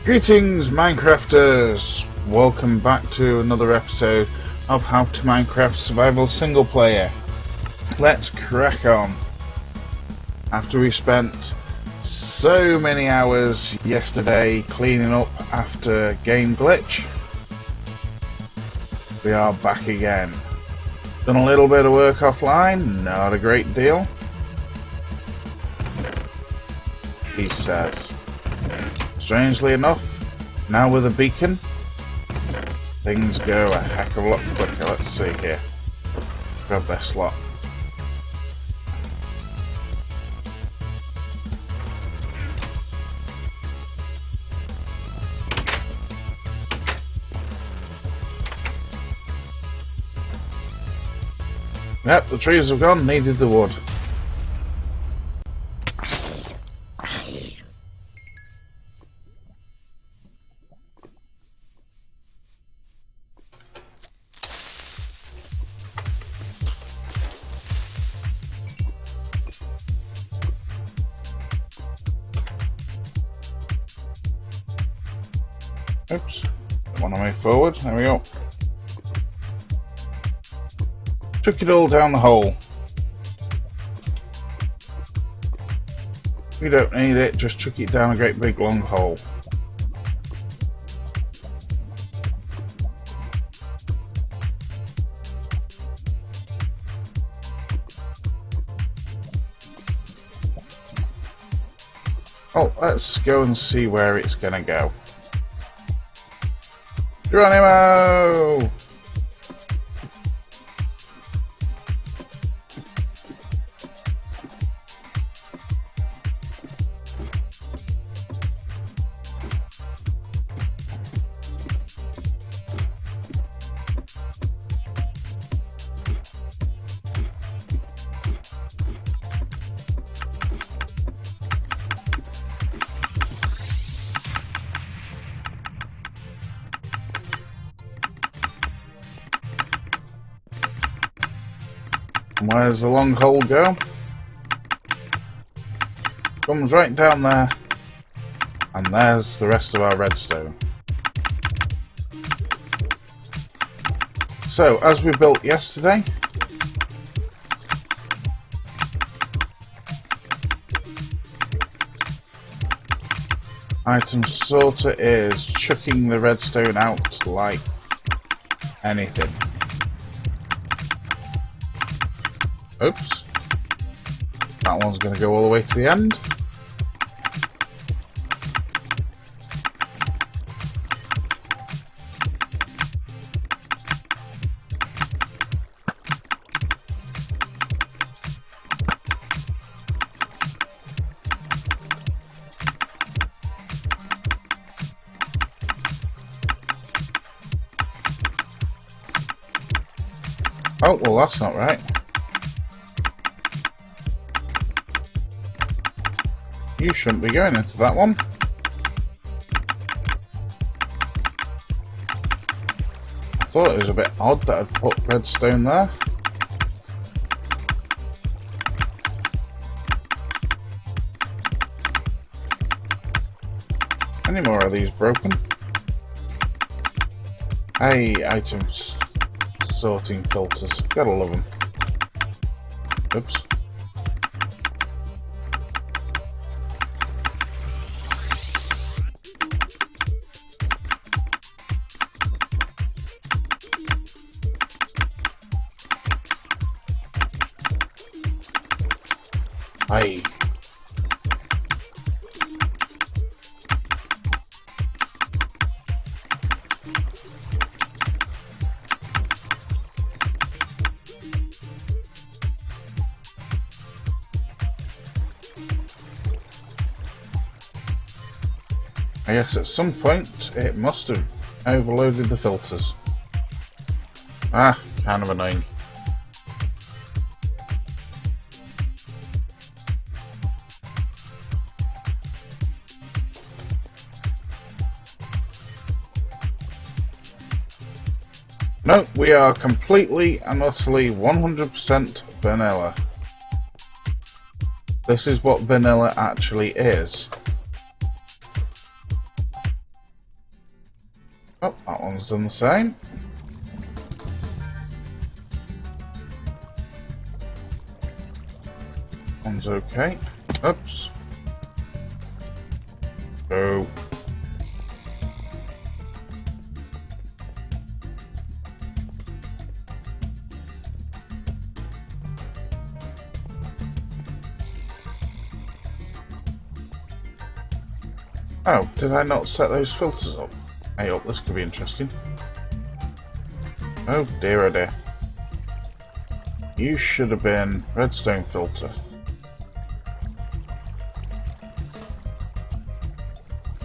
Greetings Minecrafters! Welcome back to another episode of How to Minecraft Survival Single Player. Let's crack on. After we spent so many hours yesterday cleaning up after game glitch, we are back again. Done a little bit of work offline, not a great deal, he says. Strangely enough, now with a beacon, things go a heck of a lot quicker. Let's see here. Grab their slot. Yep, the trees have gone, needed the wood. Oops, don't want to move forward, there we go. Chuck it all down the hole. We don't need it, just chuck it down a great big long hole. Oh, let's go and see where it's gonna go. Geronimo! And where's the long hole go? Comes right down there, and there's the rest of our redstone. So, as we built yesterday, item sorter is chucking the redstone out like anything. Oops. That one's going to go all the way to the end. Oh, well that's not right. You shouldn't be going into that one. I thought it was a bit odd that I'd put redstone there. Any more of these broken? Hey, items sorting filters. Gotta love them. Oops. Aye. I guess at some point it must have overloaded the filters. Ah, kind of annoying. No, we are completely and utterly 100% vanilla. This is what vanilla actually is. One's done the same. One's okay. Oops. Oh. Oh, did I not set those filters up? Hey up, this could be interesting. Oh dear, oh dear. You should have been redstone filter.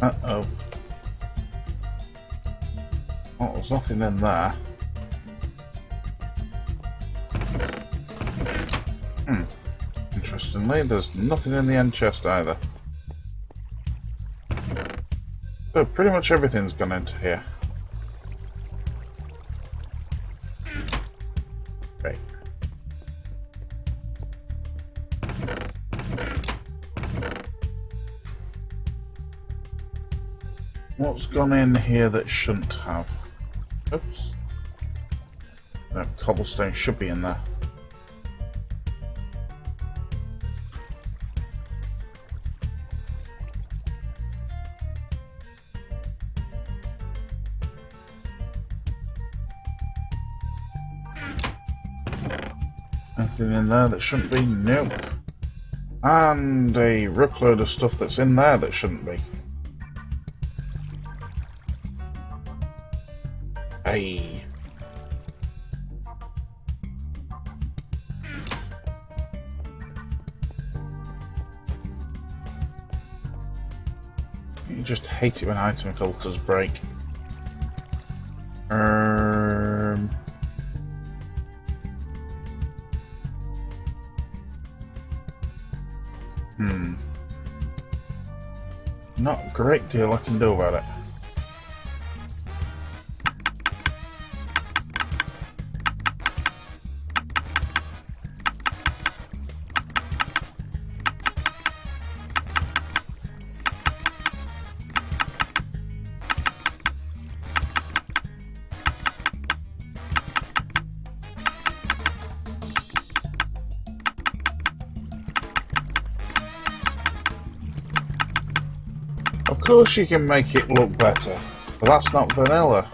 Uh-oh. Oh, there's nothing in there. Interestingly, there's nothing in the end chest either. So pretty much everything's gone into here. Great. What's gone in here that shouldn't have? Oops. No, cobblestone should be in there. Anything in there that shouldn't be? Nope. And a ruckload of stuff that's in there that shouldn't be. Hey. You just hate it when item filters break. Not a great deal I can do about it. Of course you can make it look better, but that's not vanilla.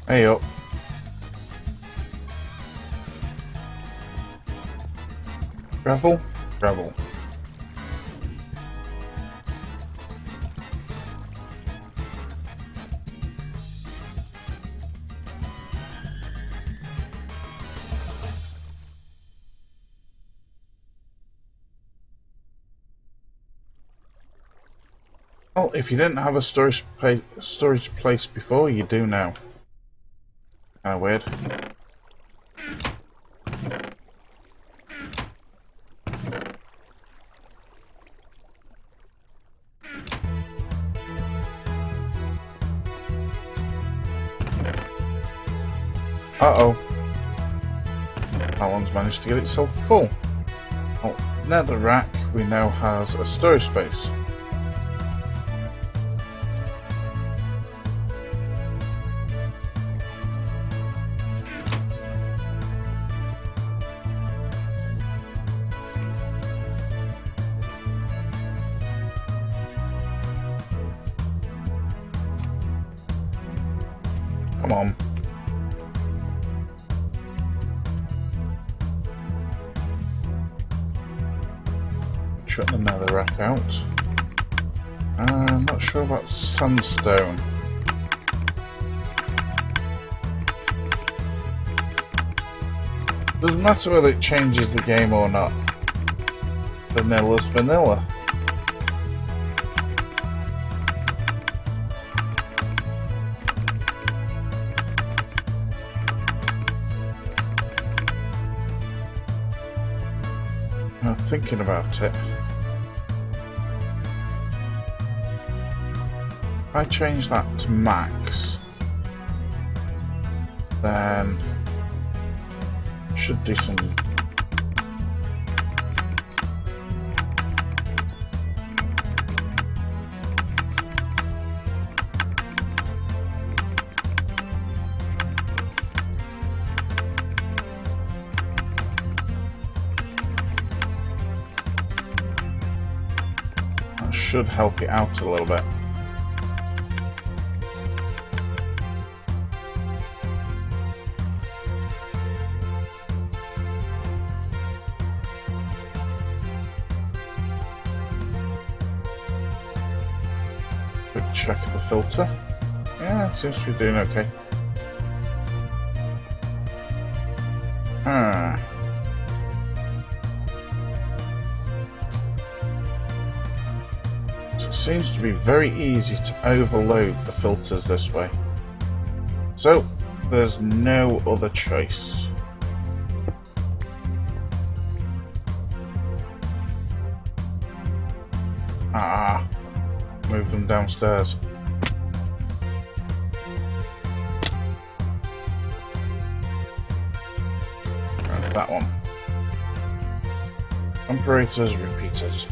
Hey up. Gravel? Gravel. Well, if you didn't have a storage place before, you do now. Kinda weird. Uh-oh. That one's managed to get itself full. Well, nether rack we now has a storage space. Come on. Shut the nether rack out. I'm not sure about sandstone. Doesn't matter whether it changes the game or not. Vanilla's vanilla. I'm thinking about it. If I change that to max, Then should do some. That should help it out a little bit. Quick check of the filter. Yeah, it seems to be doing okay. So it seems to be very easy to overload the filters this way. So there's no other choice. Move them downstairs. And that one. Comparators, repeaters.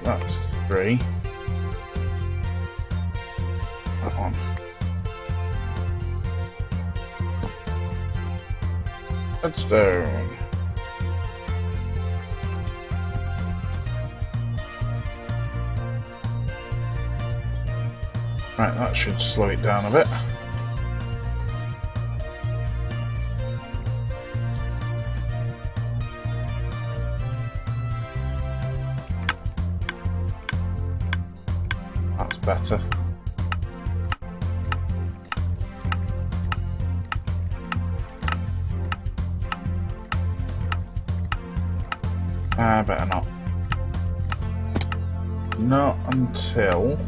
That's 3. That one. Redstone. Right, that should slow it down a bit. That's better. Better not. Not until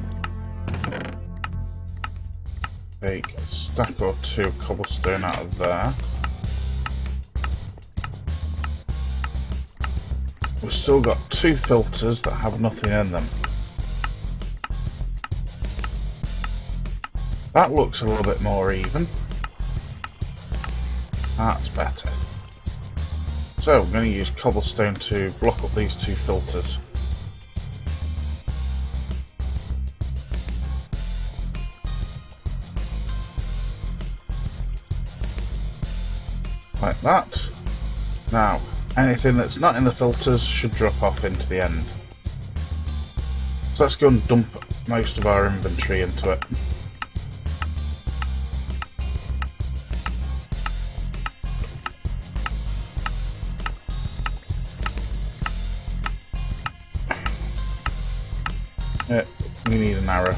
take a stack or 2 of cobblestone out of there. We've still got 2 filters that have nothing in them. That looks a little bit more even. That's better. So I'm going to use cobblestone to block up these 2 filters. Like that. Now, anything that's not in the filters should drop off into the end. So let's go and dump most of our inventory into it. Yeah, we need an arrow.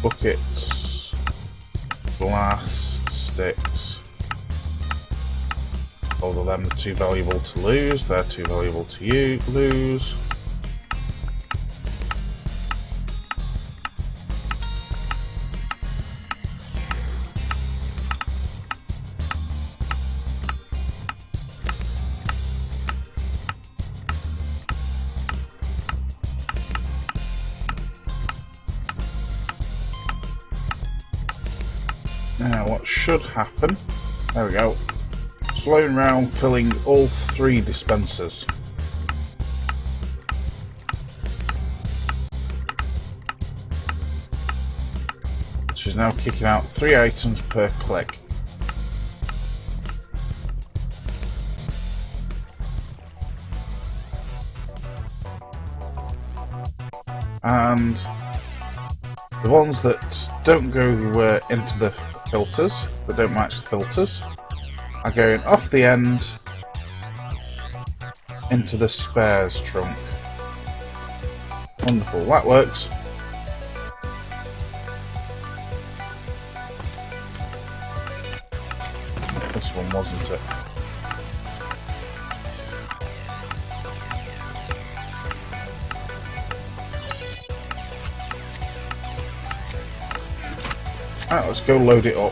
Buckets, glass, sticks. Both of them are too valuable to lose, they're too valuable to lose. Now what should happen, there we go, flown round filling all 3 dispensers. Which is now kicking out 3 items per click. And the ones that don't go into the filters, that don't match the filters, are going off the end into the spares trunk. Wonderful, that works. This one wasn't it? Right, let's go load it up.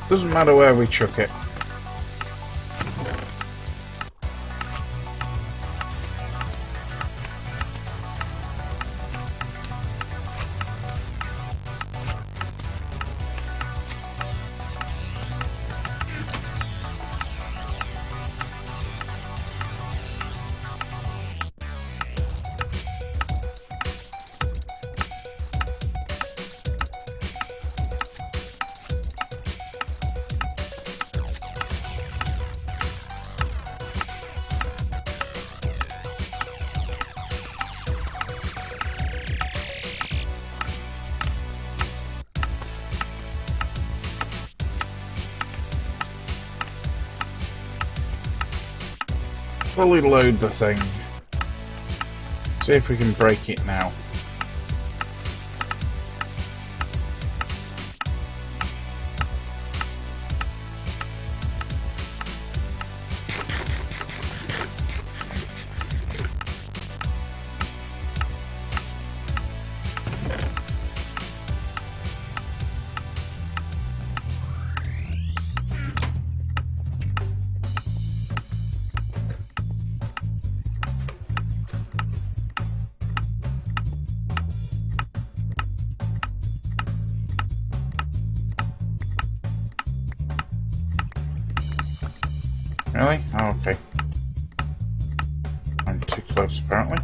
Doesn't matter where we chuck it. Fully load the thing. See if we can break it now. Really? Oh, okay. I'm too close, apparently.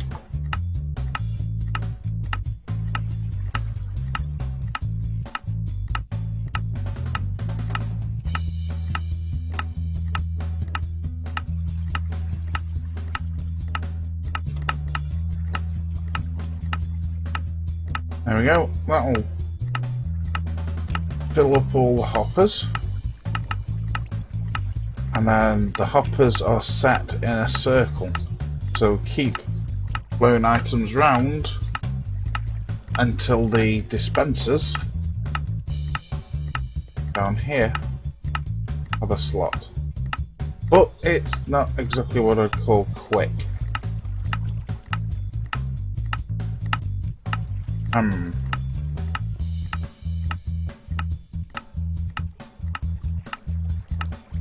There we go. That'll fill up all the hoppers. And then the hoppers are set in a circle, so keep blowing items round until the dispensers down here have a slot. But it's not exactly what I'd call quick.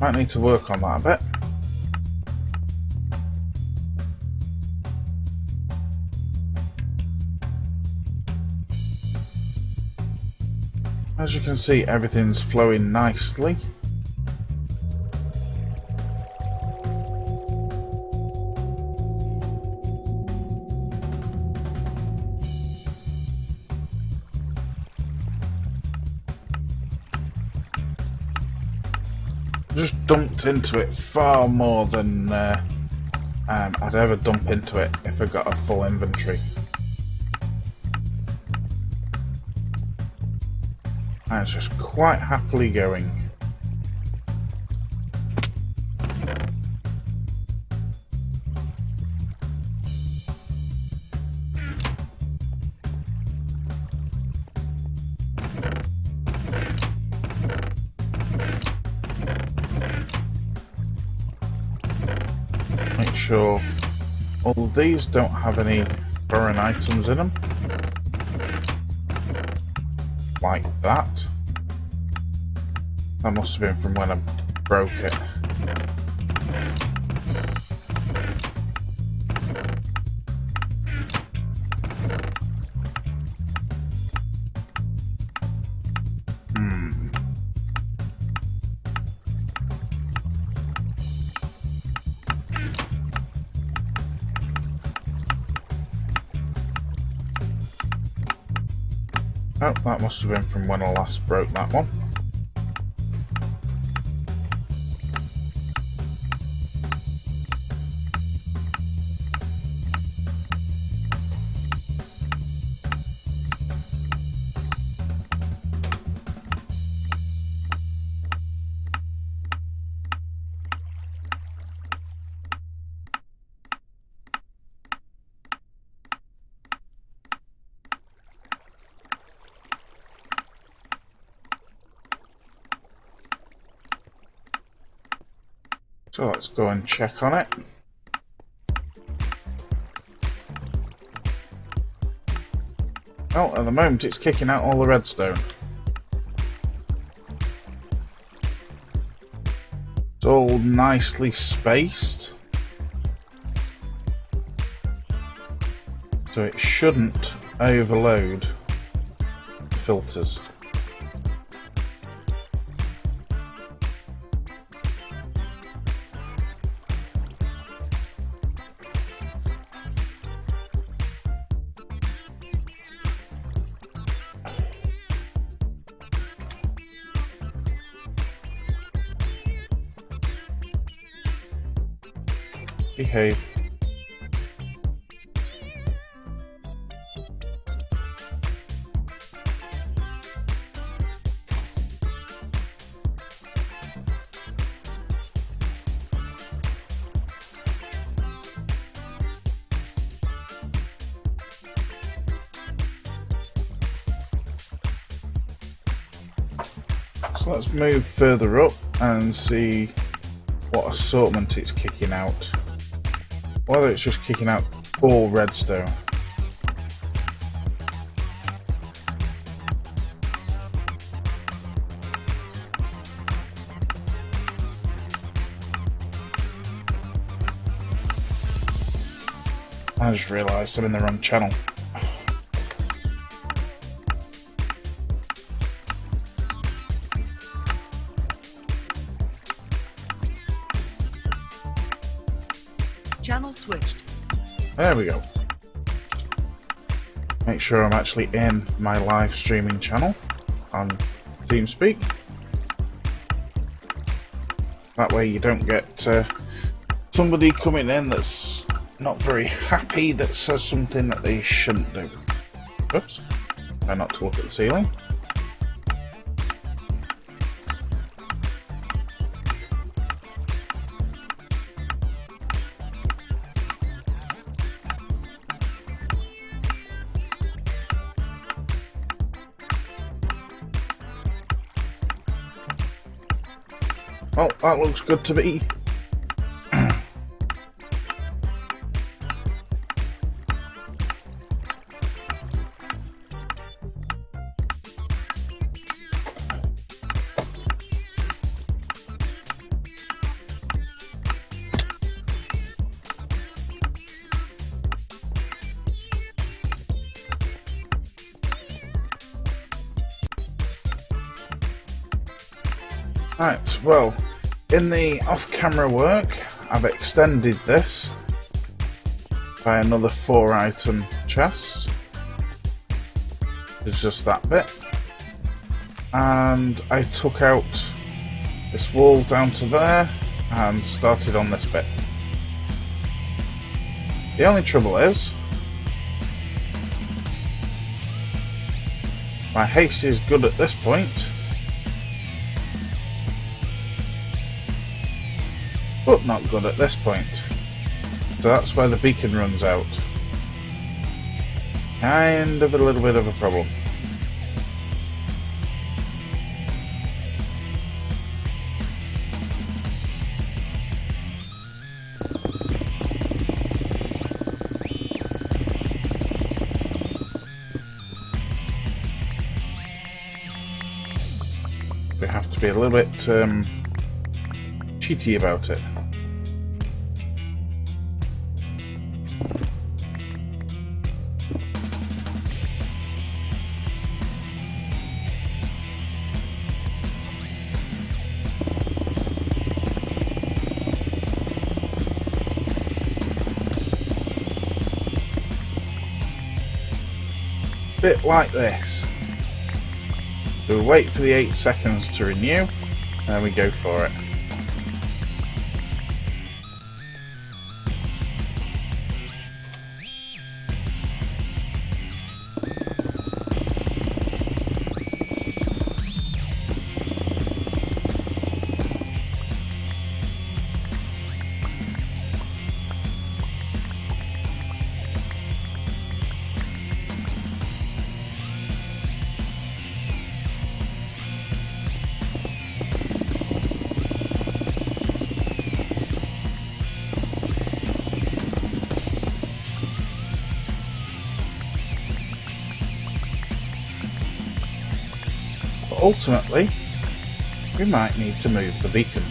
Might need to work on that a bit. As you can see, everything's flowing nicely. Just dumped into it far more than I'd ever dump into it if I got a full inventory. And it's just quite happily going. Make sure all of these don't have any foreign items in them. Like that. That must have been from when I broke it. Oh, that must have been from when I last broke that one. So let's go and check on it. Well, at the moment it's kicking out all the redstone. It's all nicely spaced, so it shouldn't overload the filters. Behave. So let's move further up and see what assortment it's kicking out. Whether it's just kicking out all redstone. I just realised I'm in the wrong channel. Channel switched. There we go. Make sure I'm actually in my live streaming channel on TeamSpeak. That way you don't get somebody coming in that's not very happy that says something that they shouldn't do. Oops. Try not to look at the ceiling. Well, that looks good to me. Right, well, in the off-camera work, I've extended this by another 4 item chest. It's just that bit. And I took out this wall down to there and started on this bit. The only trouble is, my haste is good at this point, but not good at this point. So that's where the beacon runs out. Kind of a little bit of a problem. We have to be a little bit cheaty about it. Bit like this. So we wait for the 8 seconds to renew, and then we go for it. but ultimately we might need to move the beacon.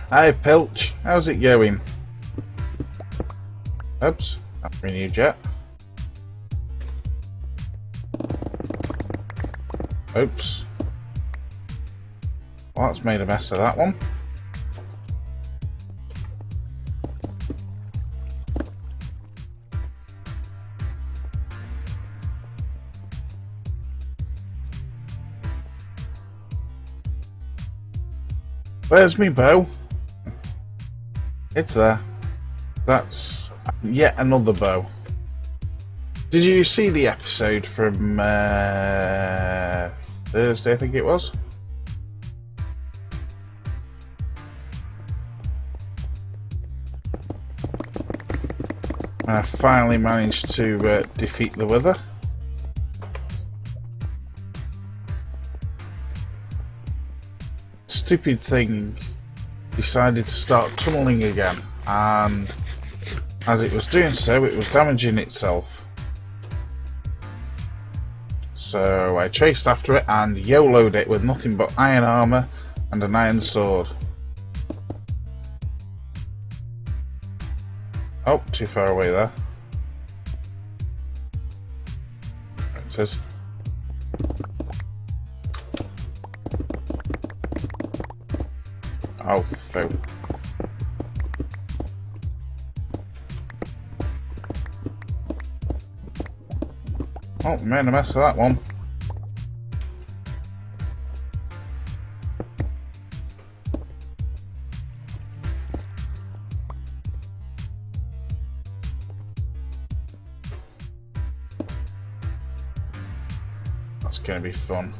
Hi Pilch, how's it going? Oops, not renewed yet. Oops. Well, that's made a mess of that one. Where's me bow? It's there. That's yet another bow. Did you see the episode from Thursday, I think it was? I finally managed to defeat the Wither. Stupid thing decided to start tunneling again, and as it was doing so, it was damaging itself. So I chased after it and YOLO'd it with nothing but iron armour and an iron sword. Oh, too far away there. There it is. Oh, phew. Oh, made a mess of that one. That's going to be fun.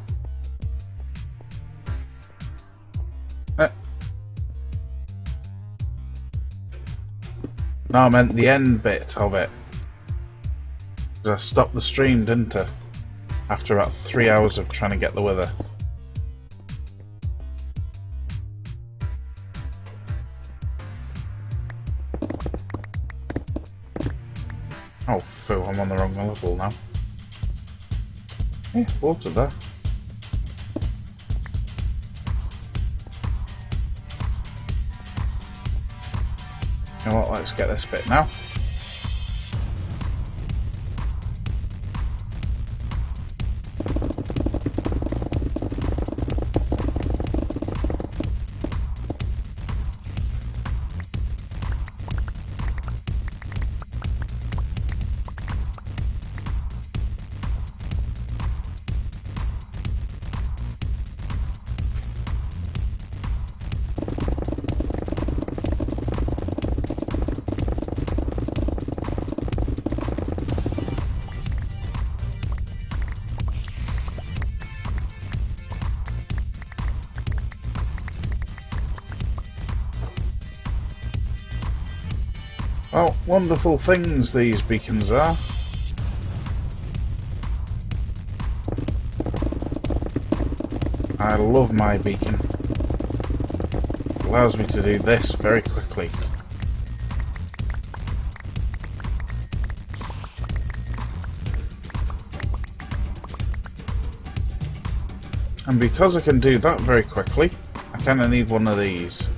No, I meant the end bit of it. I stopped the stream, didn't I? After about 3 hours of trying to get the Wither. Oh, phew, I'm on the wrong level now. Yeah, water there. You know what, let's get this bit now. Well, wonderful things these beacons are. I love my beacon. It allows me to do this very quickly. And because I can do that very quickly, I kind of need one of these.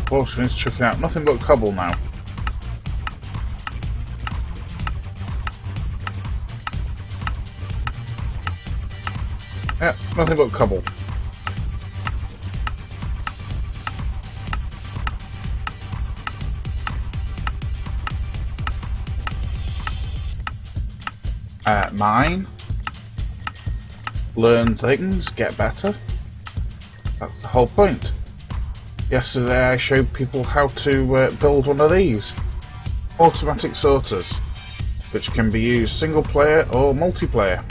Unfortunately, it's chucking out nothing but cobble now. Yep, nothing but cobble. Mine. Learn things, get better. That's the whole point. Yesterday I showed people how to build one of these. Automatic sorters, which can be used single player or multiplayer.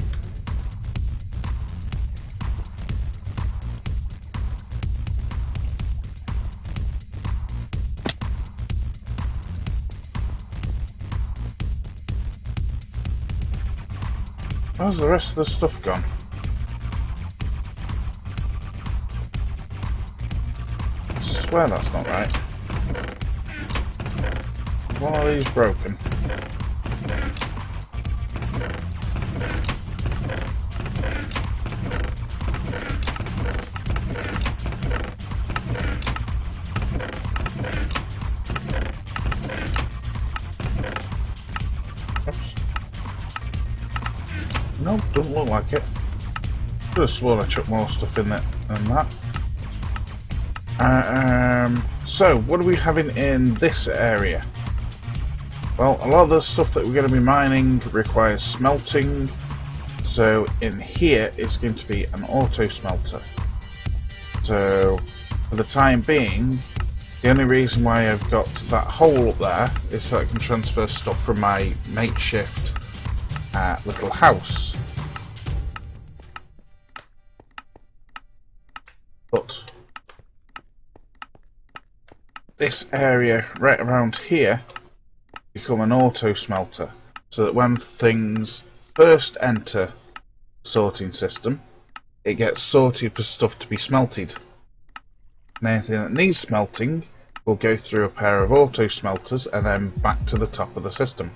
Where's the rest of the stuff gone? I swear that's not right. One of these broken. Nope, doesn't look like it. Could have sworn I chucked more stuff in there than that. So, what are we having in this area? Well, a lot of the stuff that we're going to be mining requires smelting. So, in here, it's going to be an auto smelter. So, for the time being, the only reason why I've got that hole up there is so I can transfer stuff from my makeshift little house. But this area right around here become an auto smelter, so that when things first enter the sorting system, it gets sorted for stuff to be smelted. And anything that needs smelting will go through a pair of auto smelters and then back to the top of the system.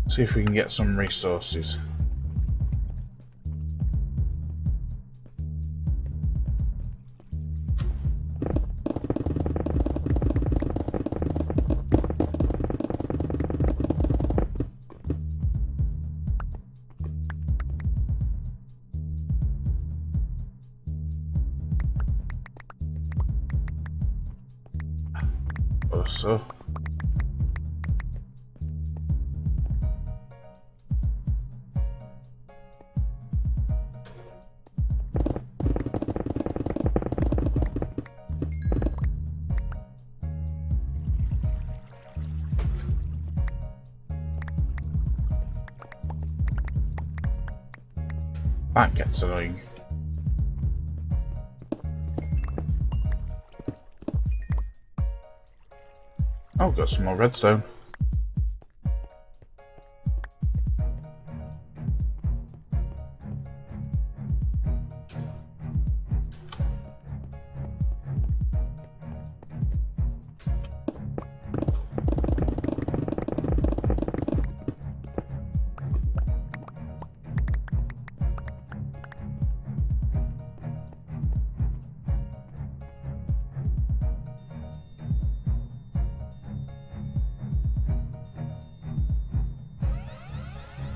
See if we can get some resources. Or so. That gets annoying. Oh, got some more redstone.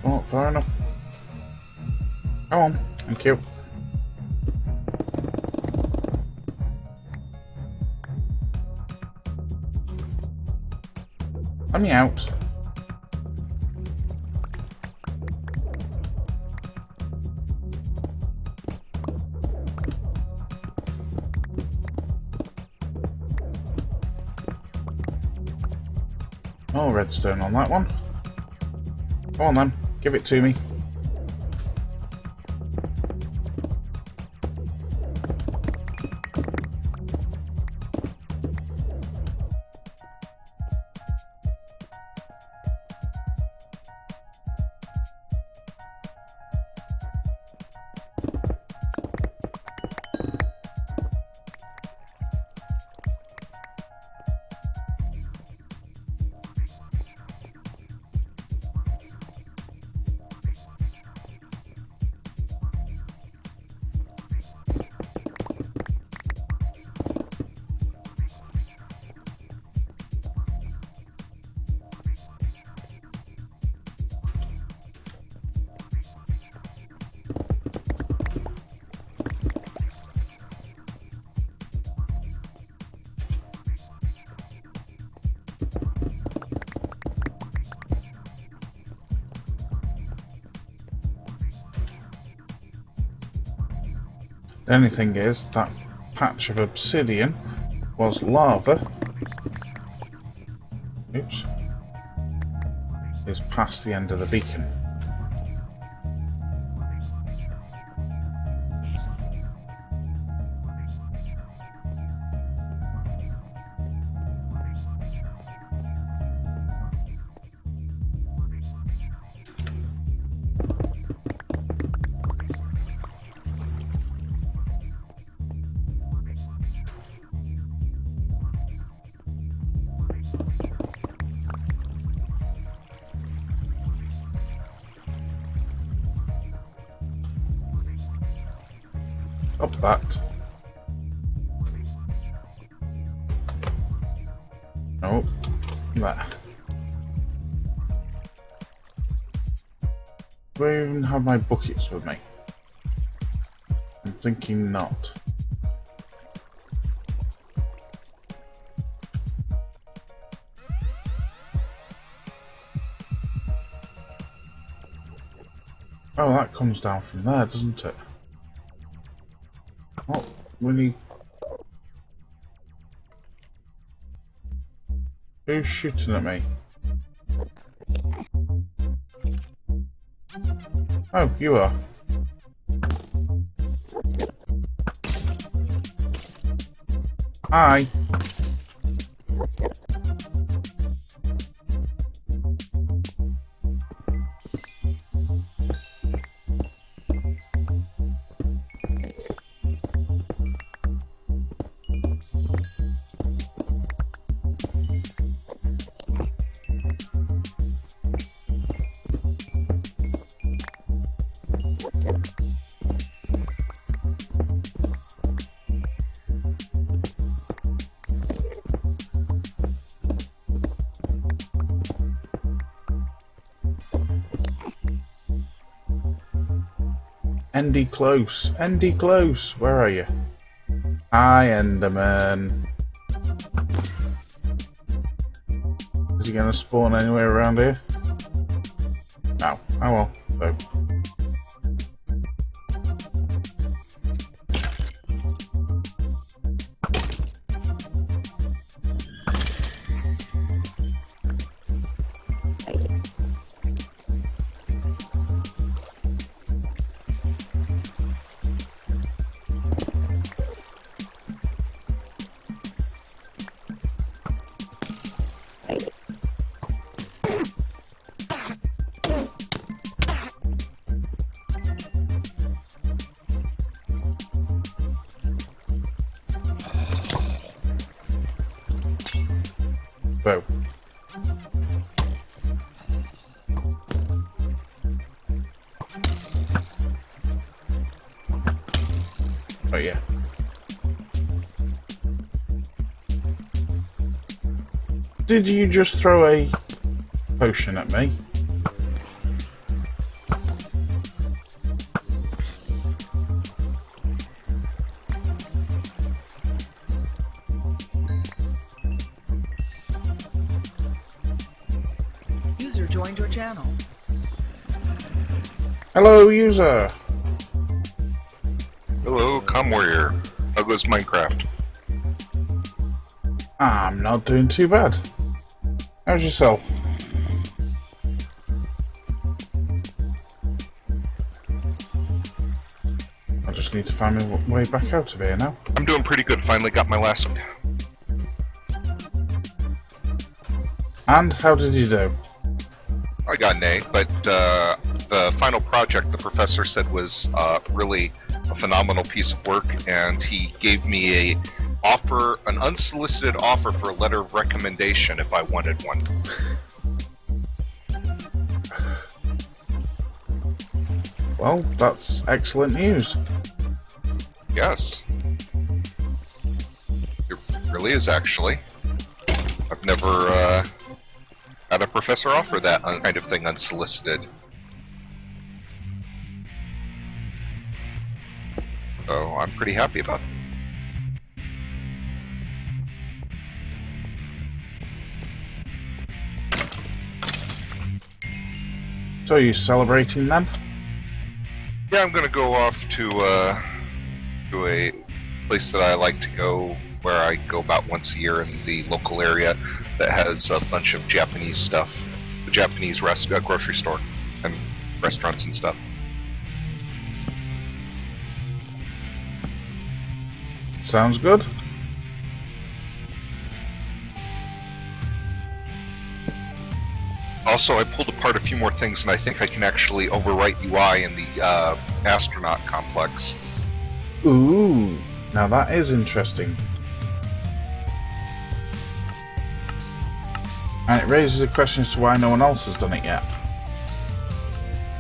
Oh, far enough. Come on, thank you. Let me out. Oh, redstone on that one. Come on then, give it to me. The only thing is, that patch of obsidian was lava. Oops. Is past the end of the beacon. Up that. Oh, there. Do I even have my buckets with me? I'm thinking not. Oh, that comes down from there, doesn't it? Oh, we need... Who's shooting at me? Oh, you are. Hi. Endy close, Endy close, where are you? Hi, Enderman. Is he gonna spawn anywhere around here? No, oh well, so. So. Oh yeah. Did you just throw a potion at me? User joined your channel. Hello, user. Hello, Com Warrior. How goes Minecraft? I'm not doing too bad. How's yourself? I just need to find my way back out of here now. I'm doing pretty good. Finally got my last one. And how did you do? I got an A, but the final project the professor said was really a phenomenal piece of work, and he gave me an unsolicited offer for a letter of recommendation if I wanted one. Well, that's excellent news. Yes. It really is, actually. I've never had a professor offer that kind of thing unsolicited. So I'm pretty happy about it. So are you celebrating then? Yeah, I'm gonna go off to to a place that I like to go, where I go about once a year in the local area that has a bunch of Japanese stuff, the Japanese grocery store and restaurants and stuff. Sounds good. Also, I pulled apart a few more things, and I think I can actually overwrite UI in the astronaut complex. Ooh, now that is interesting. And it raises a question as to why no one else has done it yet.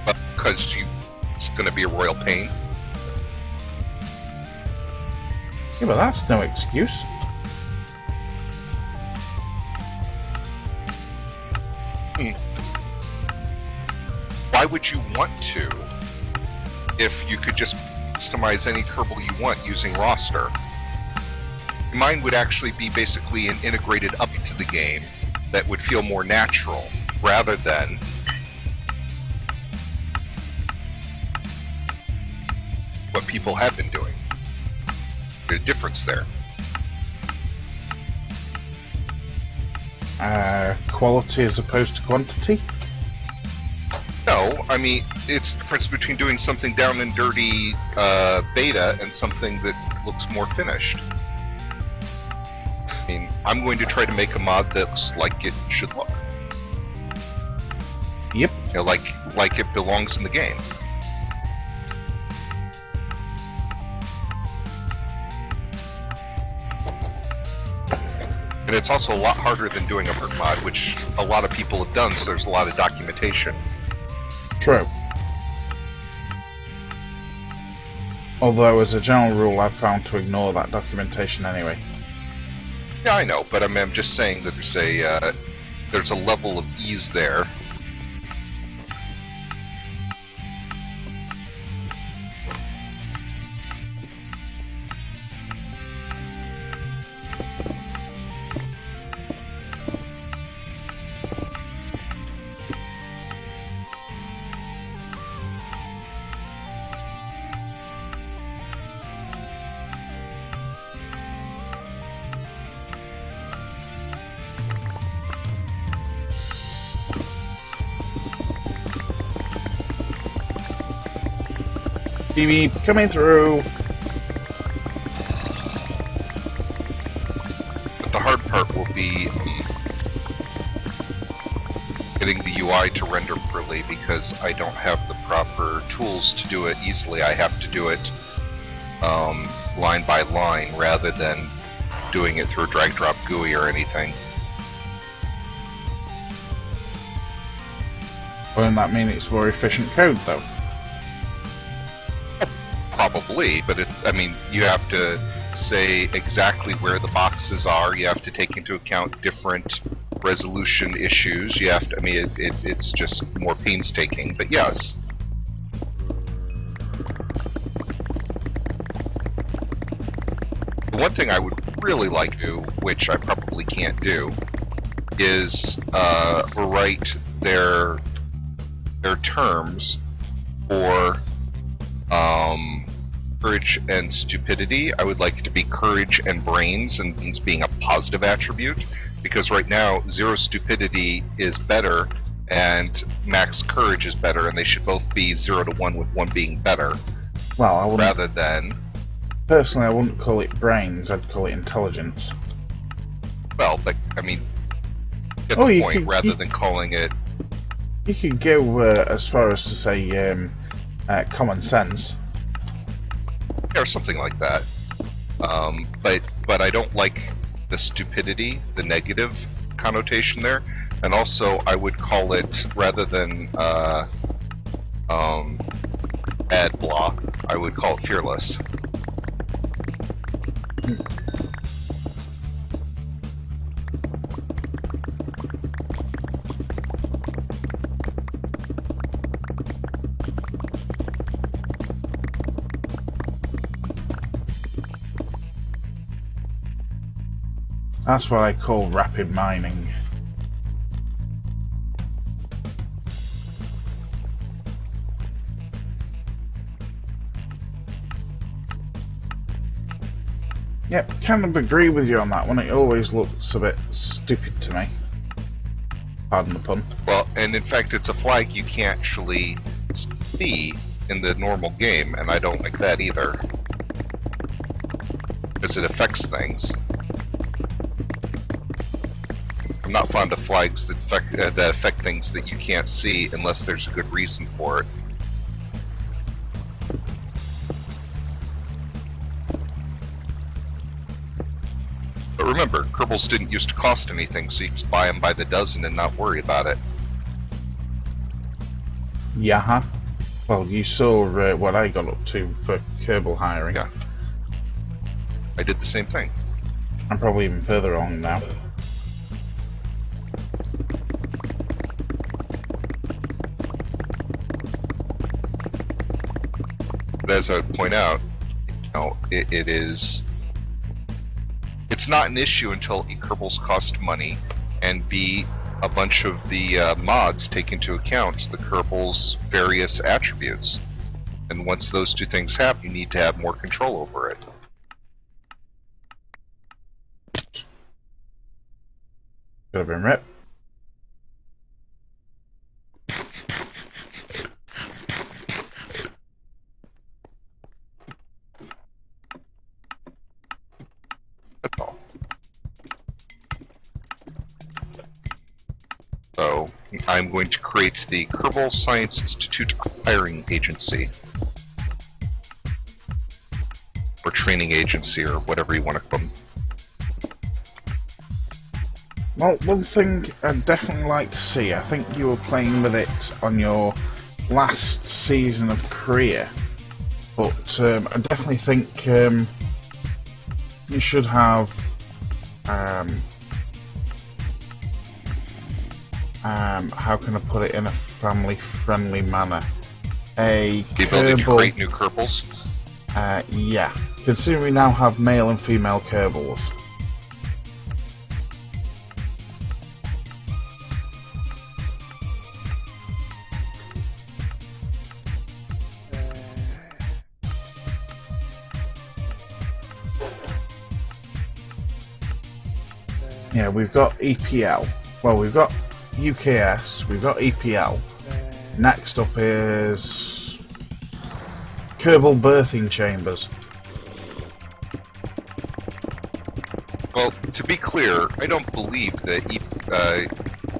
But because it's going to be a royal pain. Yeah, but that's no excuse. Why would you want to if you could just customize any Kerbal you want using roster? Mine would actually be basically an integrated up to the game that would feel more natural rather than what people have been doing. There's a difference there. Quality as opposed to quantity? No, I mean, it's the difference between doing something down and dirty beta and something that looks more finished. I mean, I'm going to try to make a mod that looks like it should look. Yep. You know, like it belongs in the game. And it's also a lot harder than doing a perk mod, which a lot of people have done, so there's a lot of documentation. True. Although, as a general rule, I've found to ignore that documentation anyway. Yeah, I know, but I'm just saying that there's a level of ease there. Beep, coming through. But the hard part will be getting the UI to render properly, because I don't have the proper tools to do it easily. I have to do it line by line rather than doing it through a drag drop GUI or anything. Wouldn't that mean it's more efficient code, though? Probably, but I mean, you have to say exactly where the boxes are. You have to take into account different resolution issues. You have to, I mean, it's just more painstaking, but yes. The one thing I would really like to do, which I probably can't do, is write their terms for courage and stupidity. I would like it to be courage and brains, and brains being a positive attribute, because right now 0 stupidity is better and max courage is better, and they should both be 0 to 1, with 1 being better. Well, I wouldn't. Rather than. Personally, I wouldn't call it brains. I'd call it intelligence. Well, but I mean, get the point. Rather than calling it. You could go as far as to say common sense. Or something like that. But I don't like the stupidity, the negative connotation there. And also, I would call it, rather than ad blah, I would call it fearless. That's what I call rapid mining. Yep, kind of agree with you on that one. It always looks a bit stupid to me. Pardon the pun. Well, and in fact, it's a flag you can't actually see in the normal game, and I don't like that either. Because it affects things. I'm not fond of flags that affect things that you can't see unless there's a good reason for it. But remember, Kerbals didn't used to cost anything, so you just buy them by the dozen and not worry about it. Yeah. Well, you saw what I got up to for Kerbal hiring. Yeah. I did the same thing. I'm probably even further along now. But as I would point out, it's not an issue until Kerbals cost money, and B, a bunch of the mods take into account the Kerbals' various attributes. And once those two things happen, you need to have more control over it. Could have been ripped. That's all. So, I'm going to create the Kerbal Science Institute Hiring Agency. Or Training Agency, or whatever you want to call them. Well, one thing I'd definitely like to see, I think you were playing with it on your last season of Korea, but I definitely think you should have how can I put it in a family-friendly manner? The ability to create new Kerbals? Yeah. Considering we now have male and female Kerbals. Yeah, we've got EPL. Well, we've got UKS, we've got EPL. Next up is Kerbal birthing chambers. Well, to be clear, I don't believe that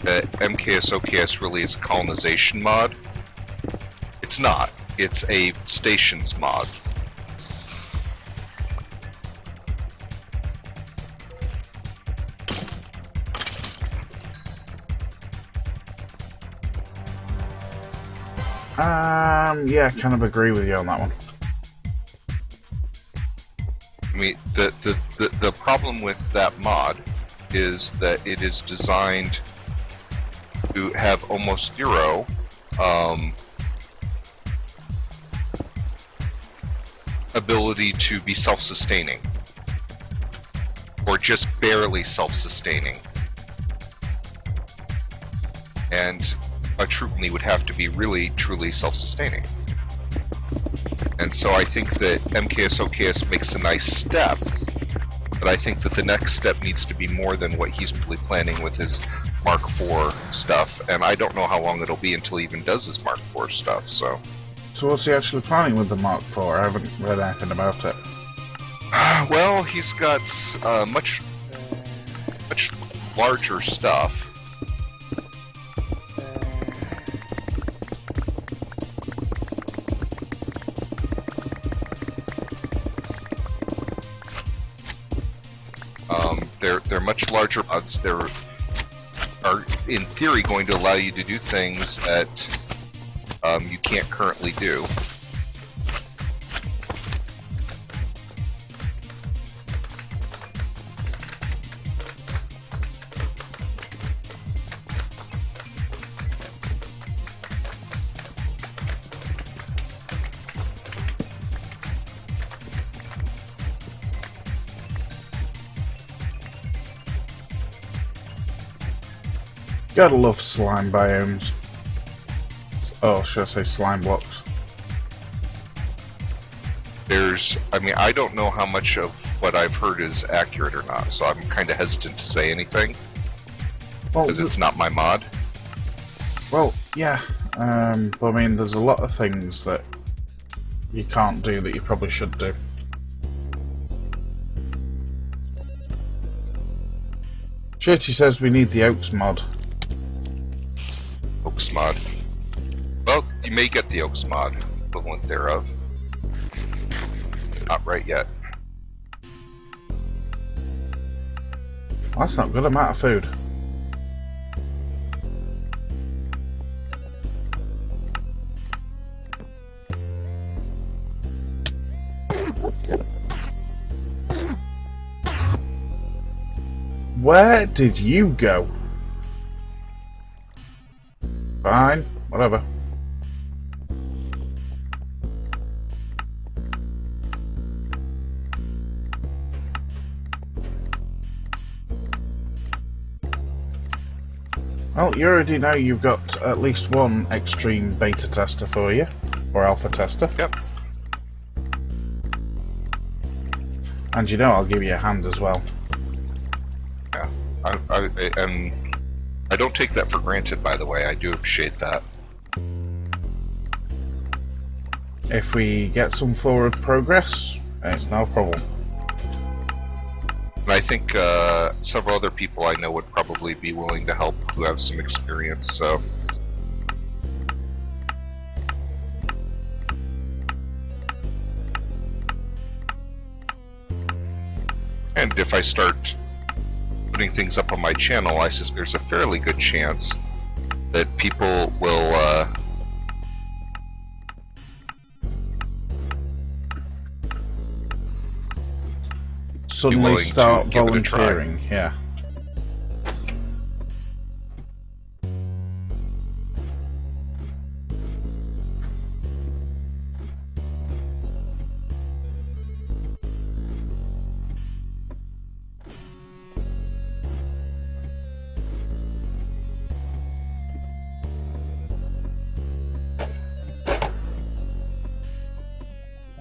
that MKS OKS really is a colonization mod. It's not. It's a stations mod. Yeah, I kind of agree with you on that one. I mean, the problem with that mod is that it is designed to have almost zero ability to be self-sustaining, or just barely self-sustaining. And a Troopney would have to be really, truly self-sustaining. And so I think that MKS OKS makes a nice step, but I think that the next step needs to be more than what he's really planning with his Mark IV stuff, and I don't know how long it'll be until he even does his Mark IV stuff, so... So what's he actually planning with the Mark IV? I haven't read anything about it. Well, he's got much larger stuff. They're much larger mods. They are, in theory, going to allow you to do things that you can't currently do. Gotta love slime biomes. Oh, should I say slime blocks? I mean, I don't know how much of what I've heard is accurate or not. So I'm kind of hesitant to say anything because it's not my mod. Well, yeah. But I mean, there's a lot of things that you can't do that you probably should do. Shirty says we need the Oaks mod. Oaks mod. Well, you may get the Oaks mod, equivalent thereof. Not right yet. Well, that's not good. I'm out of food. Where did you go? Fine, whatever. Well, you already know you've got at least one extreme beta tester for you, or alpha tester. Yep. And you know I'll give you a hand as well. Yeah. And I don't take that for granted, by the way. I do appreciate that. If we get some forward progress, it's no problem. And I think several other people I know would probably be willing to help who have some experience, so... And if I start putting things up on my channel, I suspect there's a fairly good chance that people will suddenly start volunteering, yeah.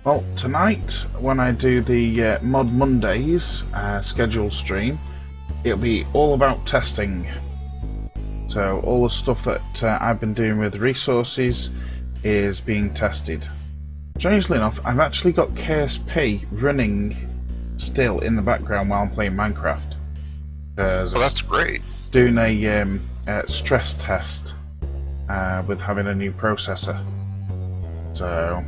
Well, tonight, when I do the Mod Mondays scheduled stream, it'll be all about testing. So all the stuff that I've been doing with resources is being tested. Strangely enough, I've actually got KSP running still in the background while I'm playing Minecraft. Oh, that's great. Doing a stress test with having a new processor. So...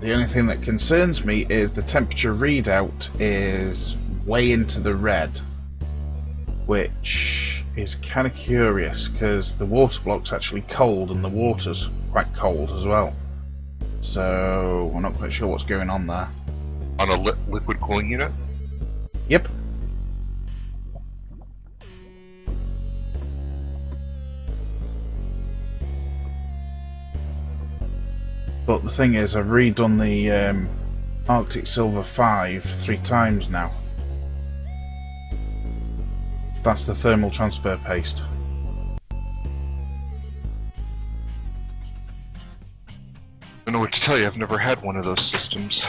the only thing that concerns me is the temperature readout is way into the red, which is kind of curious because the water block's actually cold and the water's quite cold as well. So we're not quite sure what's going on there. On a liquid cooling unit? Yep. But the thing is, I've redone the Arctic Silver 5 3 times now. That's the thermal transfer paste. I don't know what to tell you, I've never had one of those systems.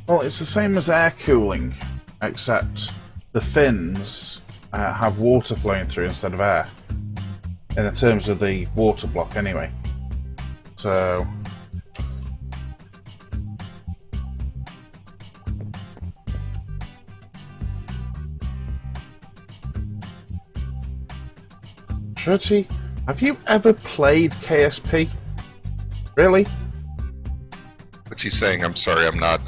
Well, it's the same as air cooling, except the fins have water flowing through instead of air. In terms of the water block, anyway. So... Shirty, have you ever played KSP? Really? What's he saying? I'm sorry, I'm not,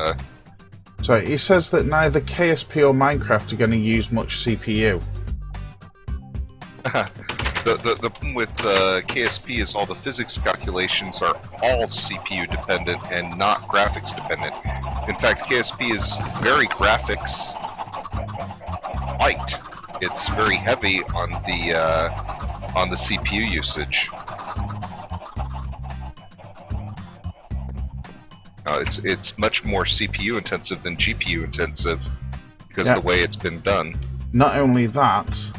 Sorry, he says that neither KSP or Minecraft are going to use much CPU. The problem with KSP is all the physics calculations are all CPU dependent and not graphics dependent. In fact, KSP is very graphics light. It's very heavy on the CPU usage. It's much more CPU intensive than GPU intensive because of the way it's been done. Not only that,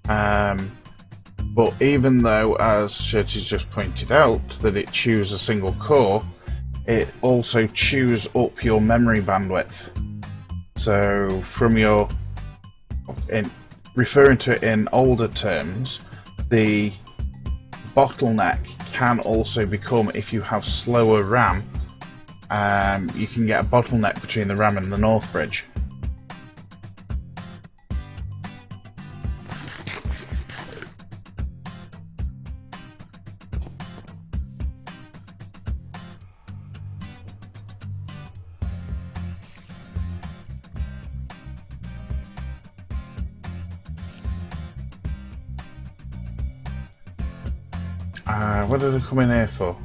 but even though, as Shirty's just pointed out, that it chews a single core, it also chews up your memory bandwidth. So from your, in referring to it in older terms, the bottleneck can also become, if you have slower RAM, you can get a bottleneck between the RAM and the North Bridge. What did I come in here for?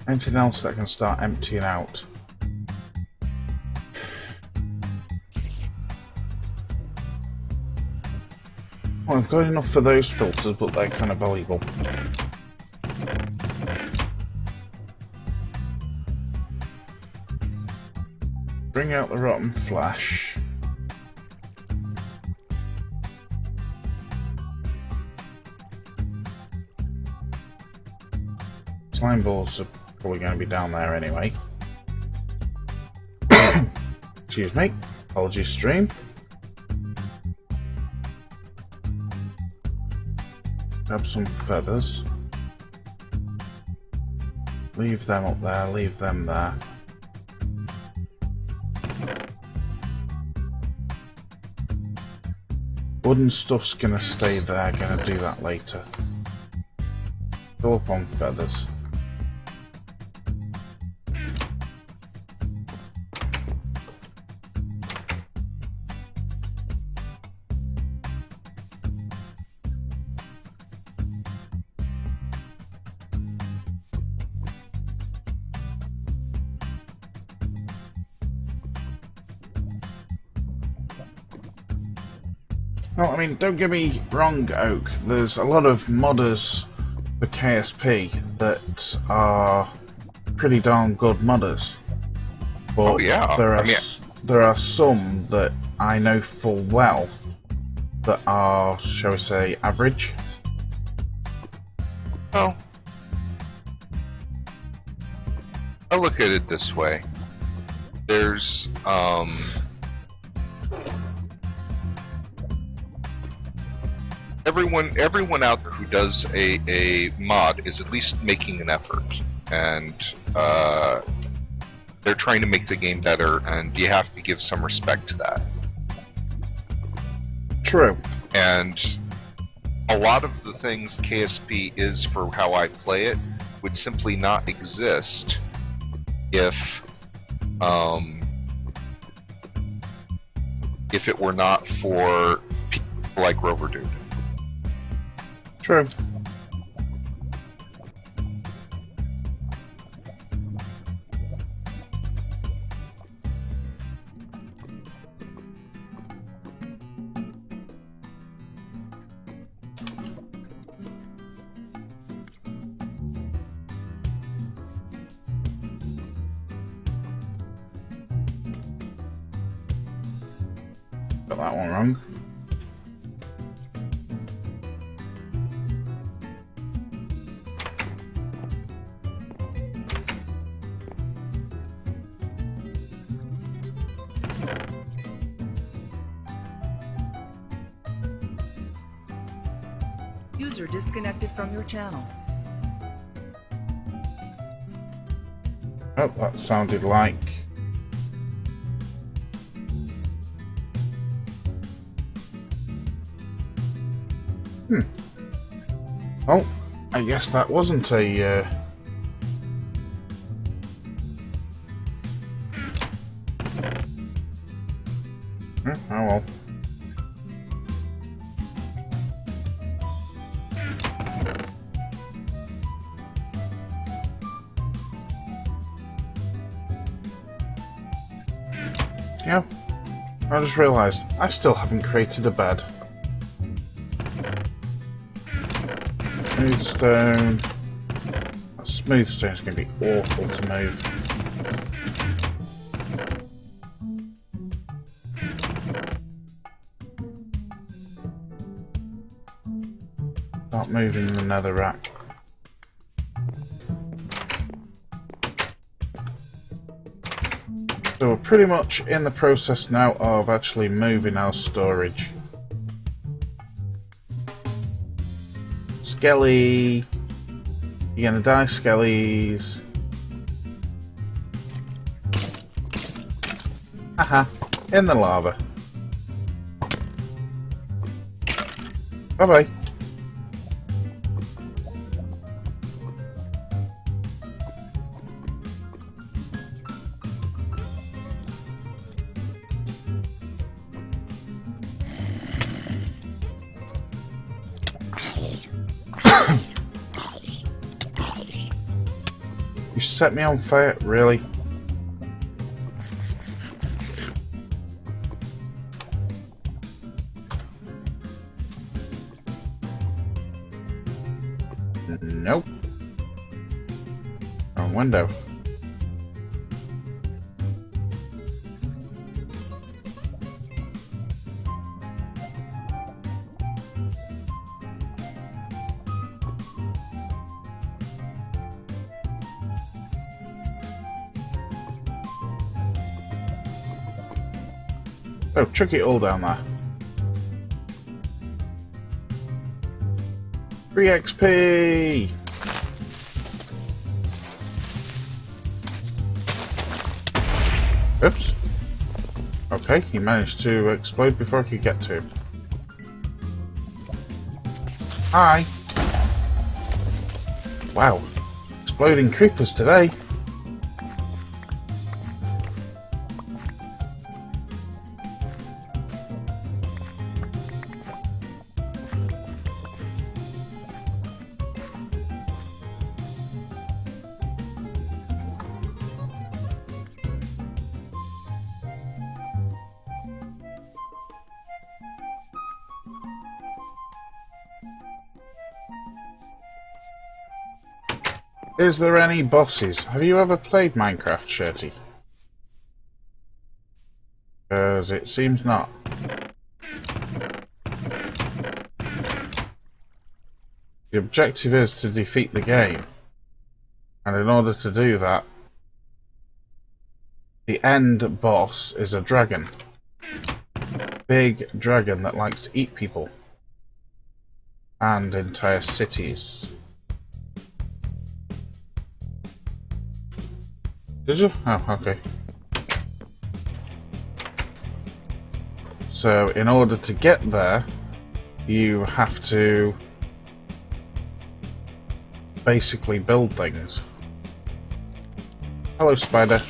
Anything else that I can start emptying out? Well, I've got enough for those filters, but they're kind of valuable. Bring out the rotten flesh. Slime balls are probably going to be down there anyway. Excuse me. Apologies, stream. Grab some feathers. Leave them up there, leave them there. Wooden stuff's gonna stay there, gonna do that later. Fill up on feathers. Well, I mean, don't get me wrong, Oak. There's a lot of modders for KSP that are pretty darn good modders. But Oh yeah, there are some that I know full well that are, shall we say, average. Well, I look at it this way. There's everyone out there who does a mod is at least making an effort, and they're trying to make the game better, and you have to give some respect to that. True. And a lot of the things KSP is for how I play it would simply not exist if it were not for people like Rover Dude. True. Got that one wrong. User disconnected from your channel. Oh, that sounded like... Well, I guess that wasn't a... Oh well. Yeah, I just realised I still haven't created a bed. Smooth stone. That smooth stone is going to be awful to move. Start moving the netherrack. So we're pretty much in the process now of actually moving our storage. Skelly! You're gonna die, Skellies. Haha, in the lava. Bye bye. You set me on fire, really? Nope. Wrong window. Oh, chuck it all down there. Free XP! Oops. Okay, he managed to explode before I could get to him. Hi! Wow. Exploding creepers today. Is there any bosses? Have you ever played Minecraft, Shirty? Because it seems not. The objective is to defeat the game. And in order to do that, the end boss is a dragon. Big dragon that likes to eat people. And entire cities. Did you? Oh, okay. So, in order to get there, you have to basically build things. Hello, spider.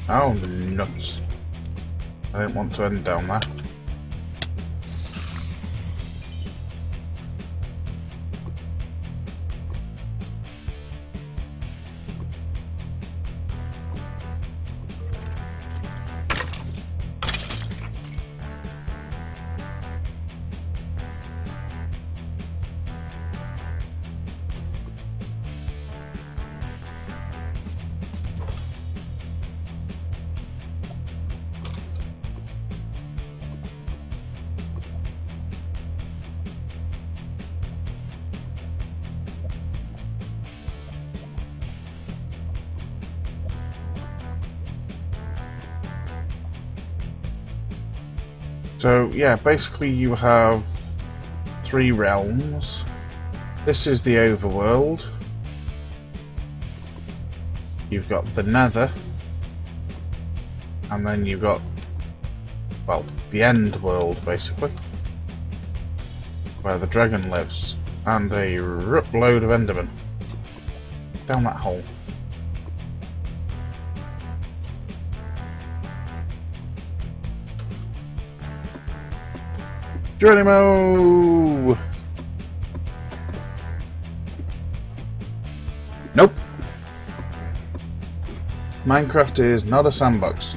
Oh, nuts. I didn't want to end down there. So yeah, basically you have 3 realms. This is the overworld. You've got the nether. And then you've got, well, the end world basically. Where the dragon lives. And a load of endermen. Down that hole. Geronimo! Nope. Minecraft is not a sandbox.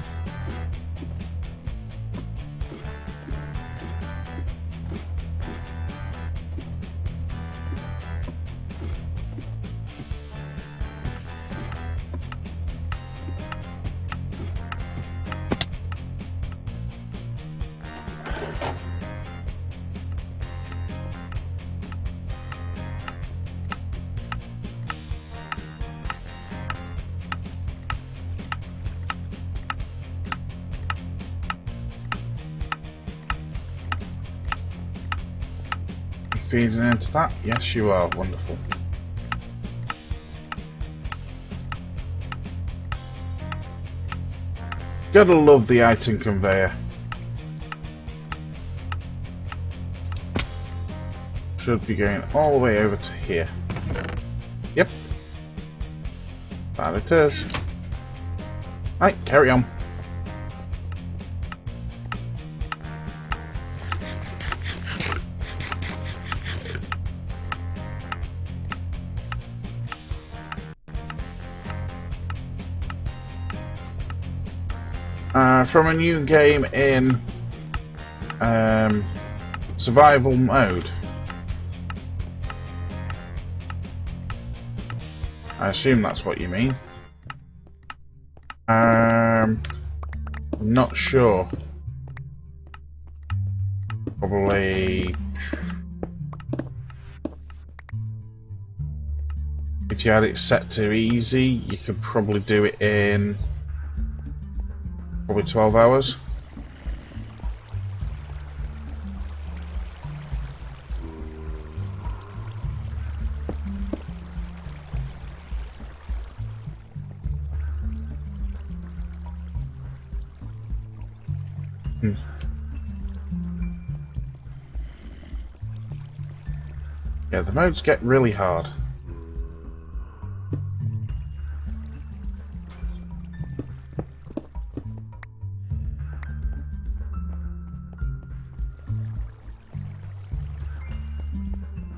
feeding into that? Yes, you are. Wonderful. Gotta love the item conveyor. Should be going all the way over to here. Yep. That it is. Right, carry on. From a new game in survival mode. I assume that's what you mean. Not sure. Probably if you had it set to easy, you could probably do it in probably 12 hours. Yeah, the modes get really hard.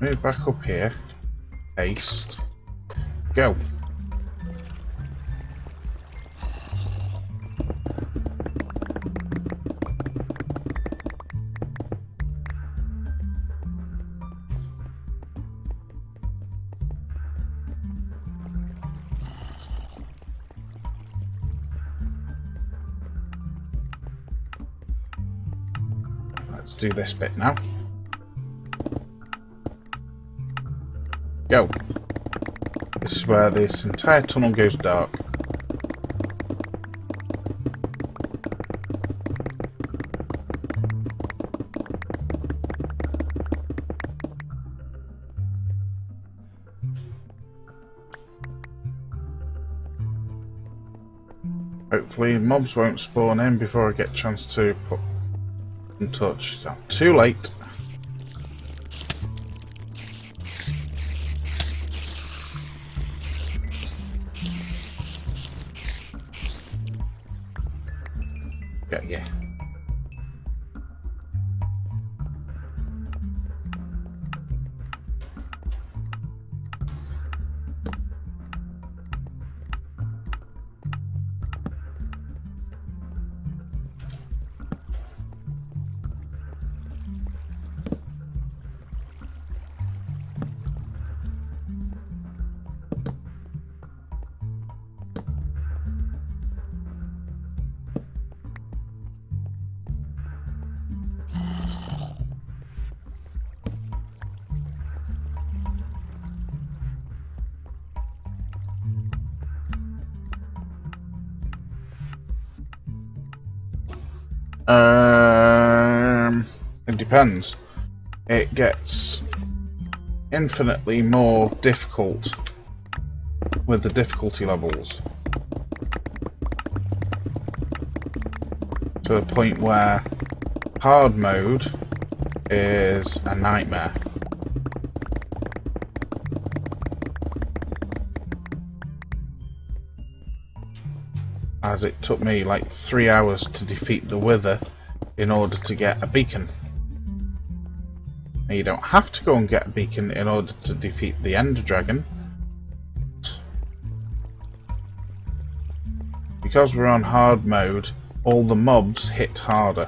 Move back up here. Paste. Go. Let's do this bit now. Go. This is where this entire tunnel goes dark. Hopefully mobs won't spawn in before I get a chance to put in touch. So, too late. Yeah. It depends. It gets infinitely more difficult with the difficulty levels, to the point where hard mode is a nightmare. As it took me like 3 hours to defeat the Wither in order to get a beacon. Now, you don't have to go and get a beacon in order to defeat the Ender Dragon. Because we're on hard mode, all the mobs hit harder.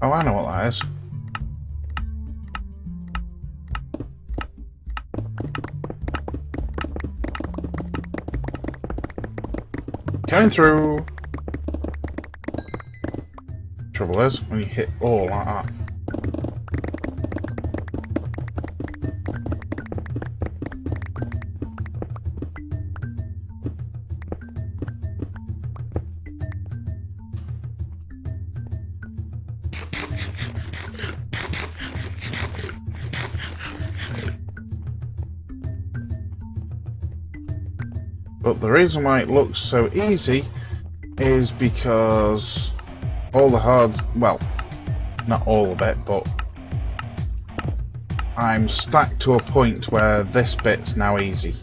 Oh, I know what that is. Coming through. trouble is when you hit all like that. But the reason why it looks so easy is because all the hard, well, not all of it, but I'm stacked to a point where this bit's now easy.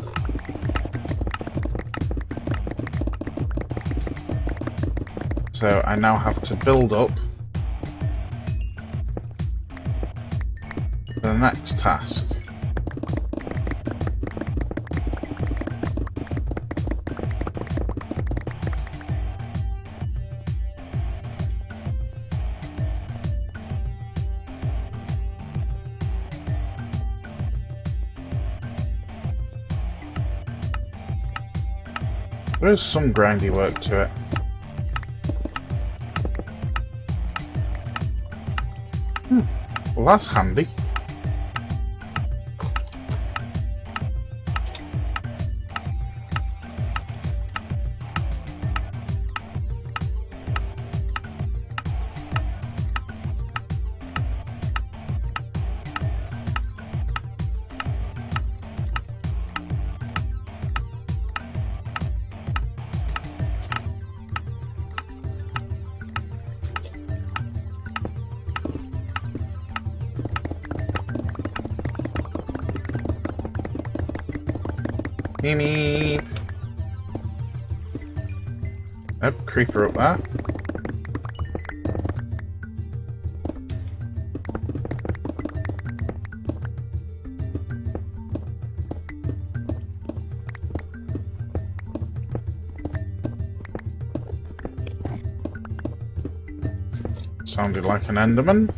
So I now have to build up the next task. There is some grindy work to it. Well, that's handy. Mimi. Yep, creeper up there. Sounded like an Enderman.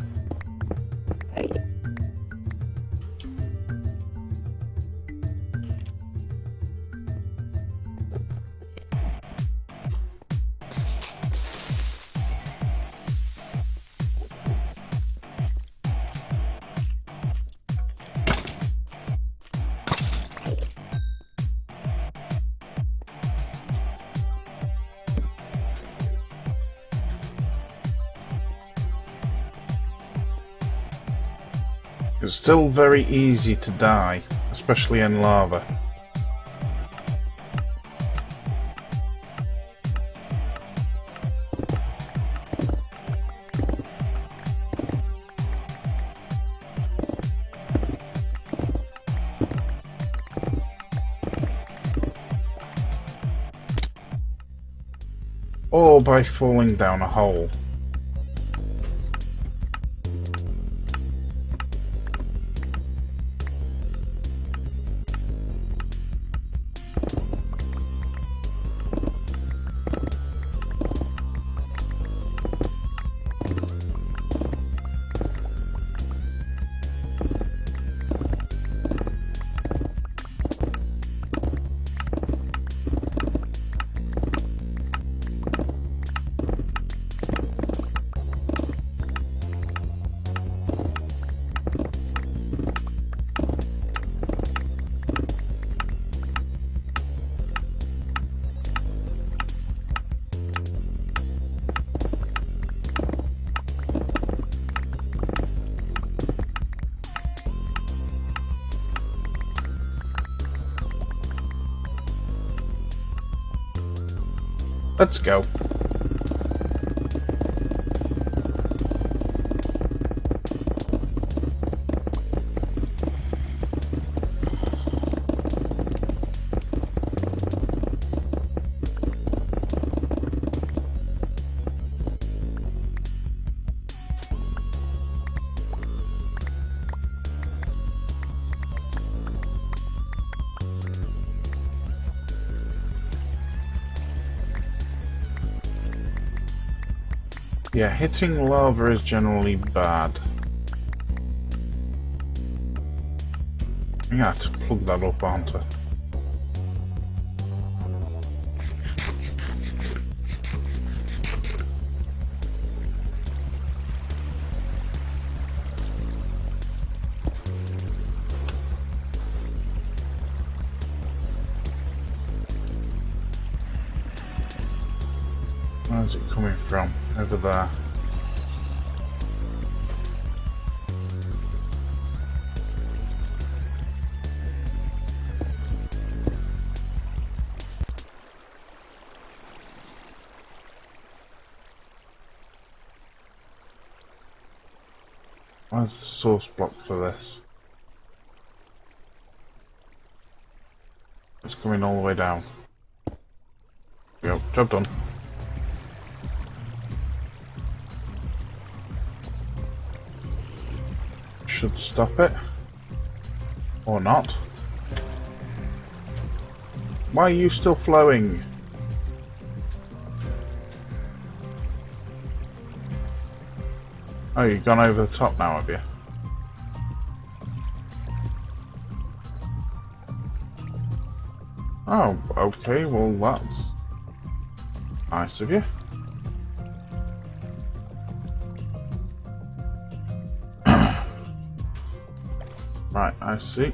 It's still very easy to die, especially in lava. Or by falling down a hole. Let's go. Yeah, hitting lava is generally bad. I have to plug that up, aren't I? Where's it coming from? Over there. Where's the source block for this? It's coming all the way down. Yep, job done. Should stop it. Or not. Why are you still flowing? Oh, you've gone over the top now, have you? Oh, okay, well that's nice of you. Right, I see.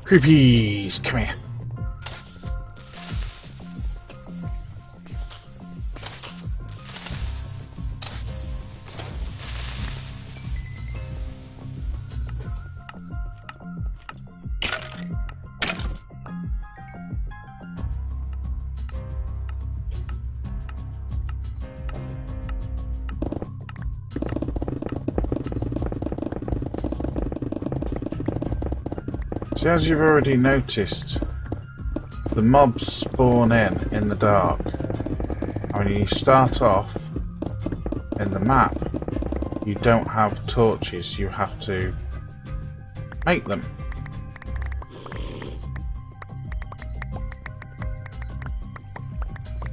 Creepies, come here. See, as you've already noticed, the mobs spawn in the dark. And when you start off in the map, you don't have torches, you have to make them.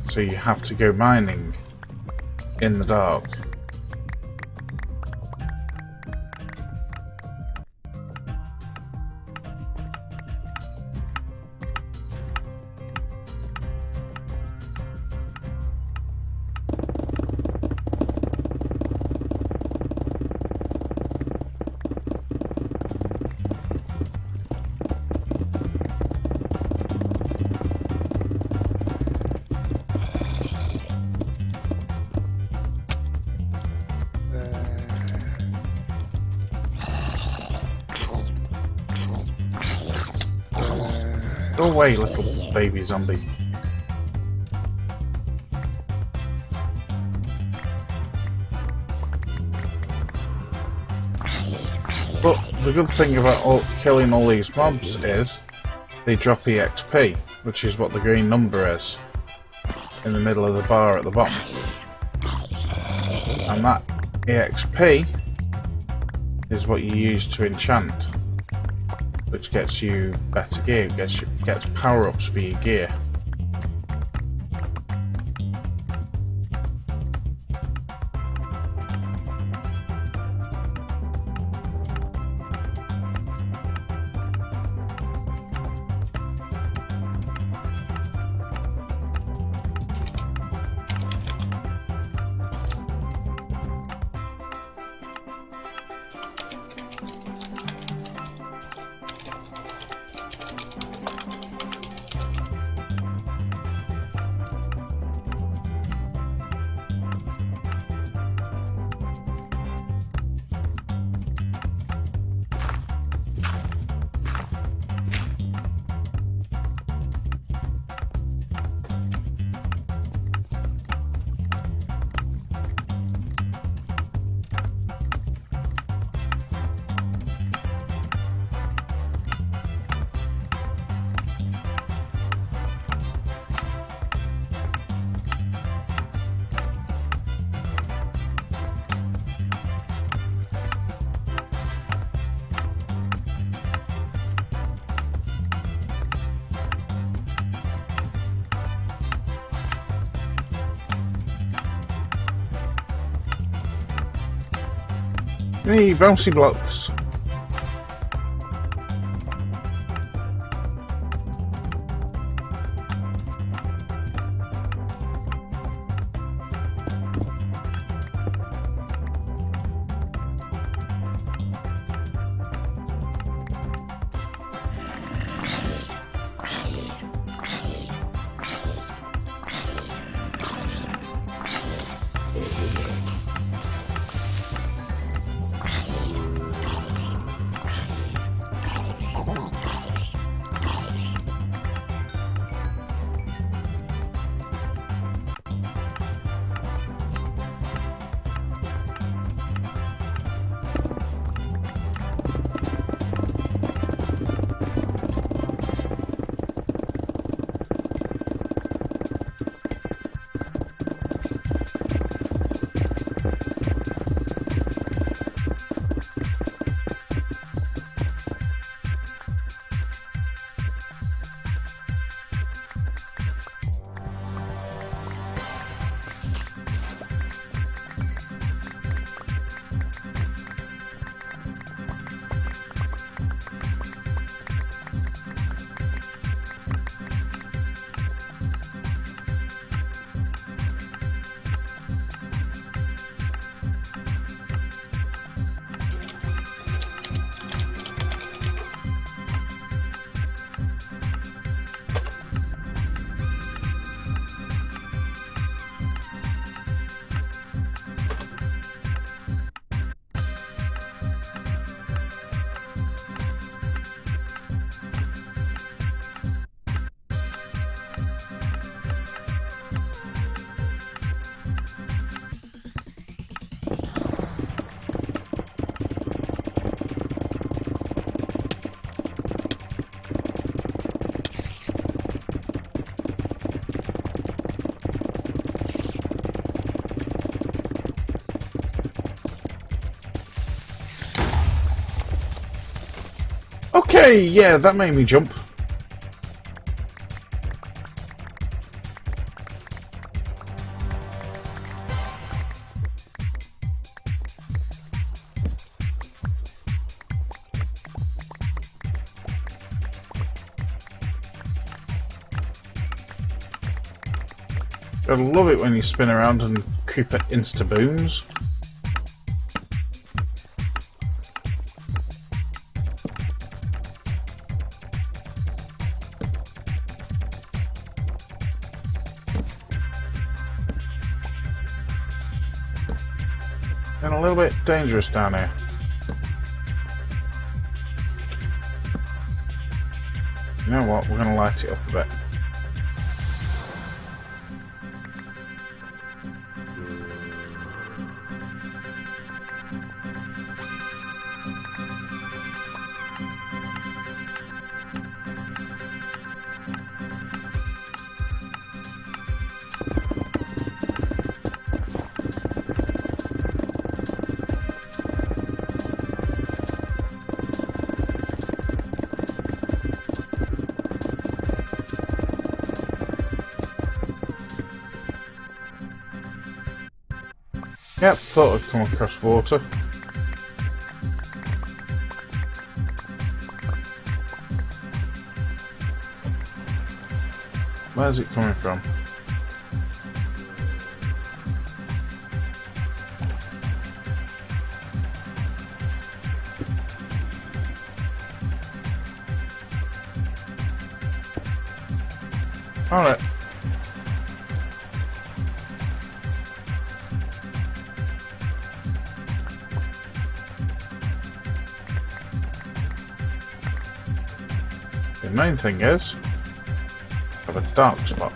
So you have to go mining in the dark. Go away, little baby zombie. But the good thing about killing all these mobs is they drop EXP, which is what the green number is in the middle of the bar at the bottom. And that EXP is what you use to enchant, which gets you better gear, gets power-ups for your gear. Hey, bouncy blocks. Okay, yeah, that made me jump. I love it when you spin around and creeper insta-booms. And a little bit dangerous down here. You know what, we're going to light it up a bit. Yep, thought I'd come across water. Where's it coming from? Alright. The main thing is, I have a dark spot.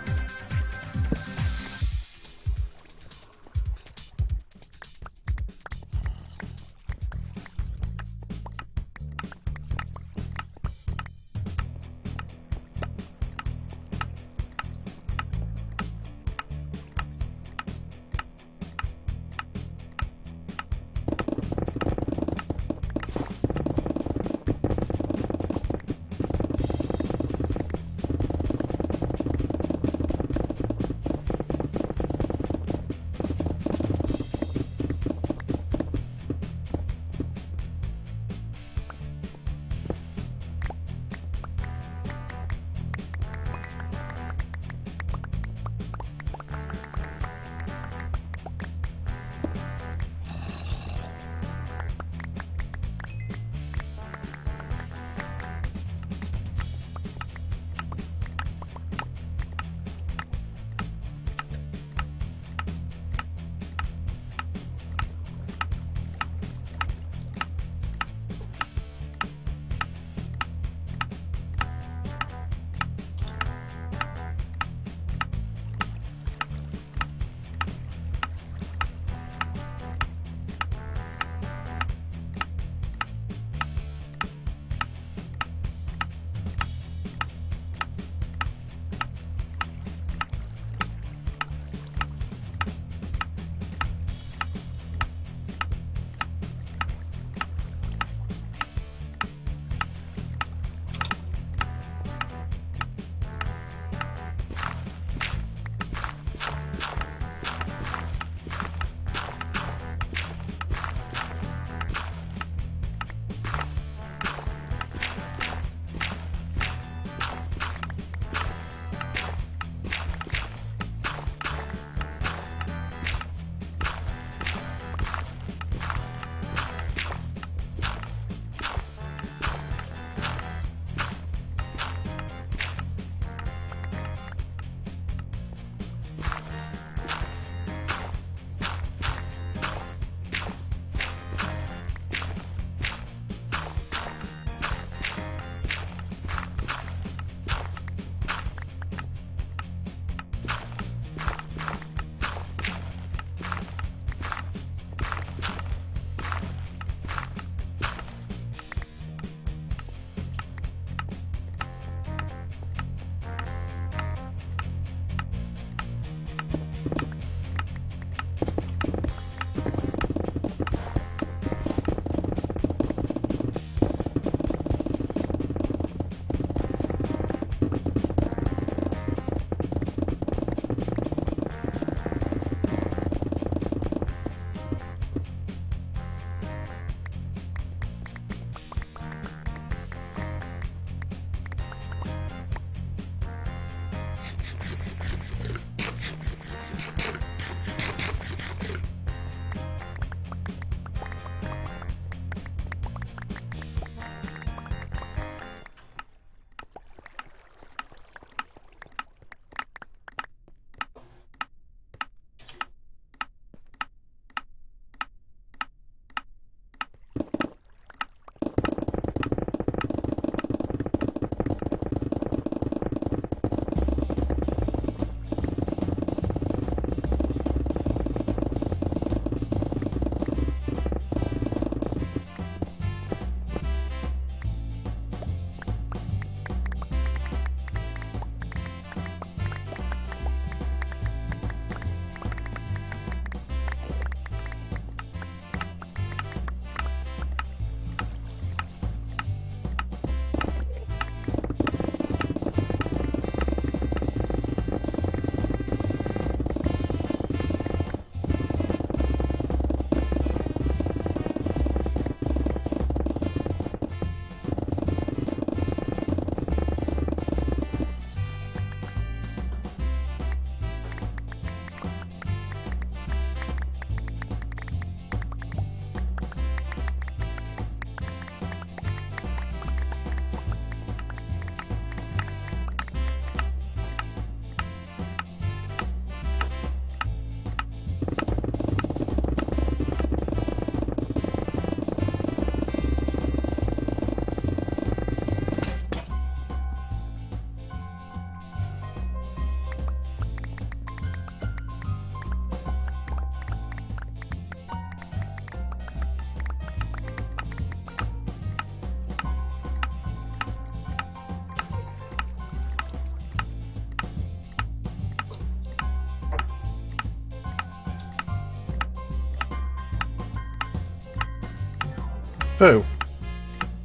Boo!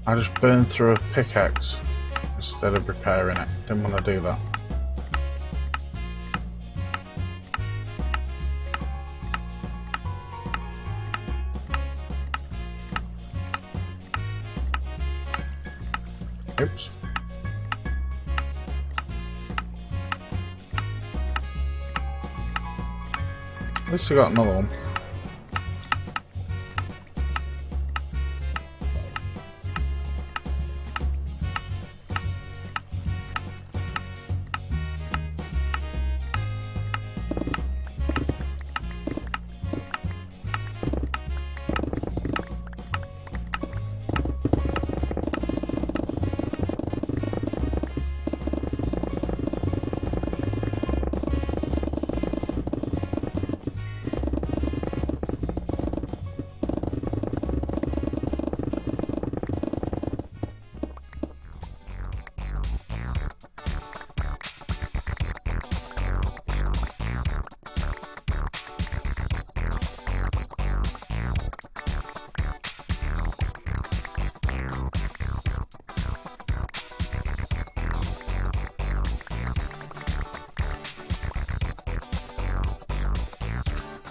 I just burned through a pickaxe instead of repairing it. Didn't want to do that. Oops. At least I got another one.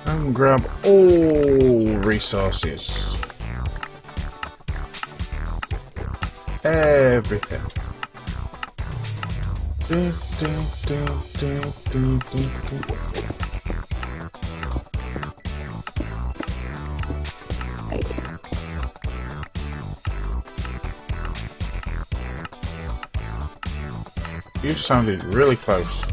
And grab all resources. Everything. You sounded really close.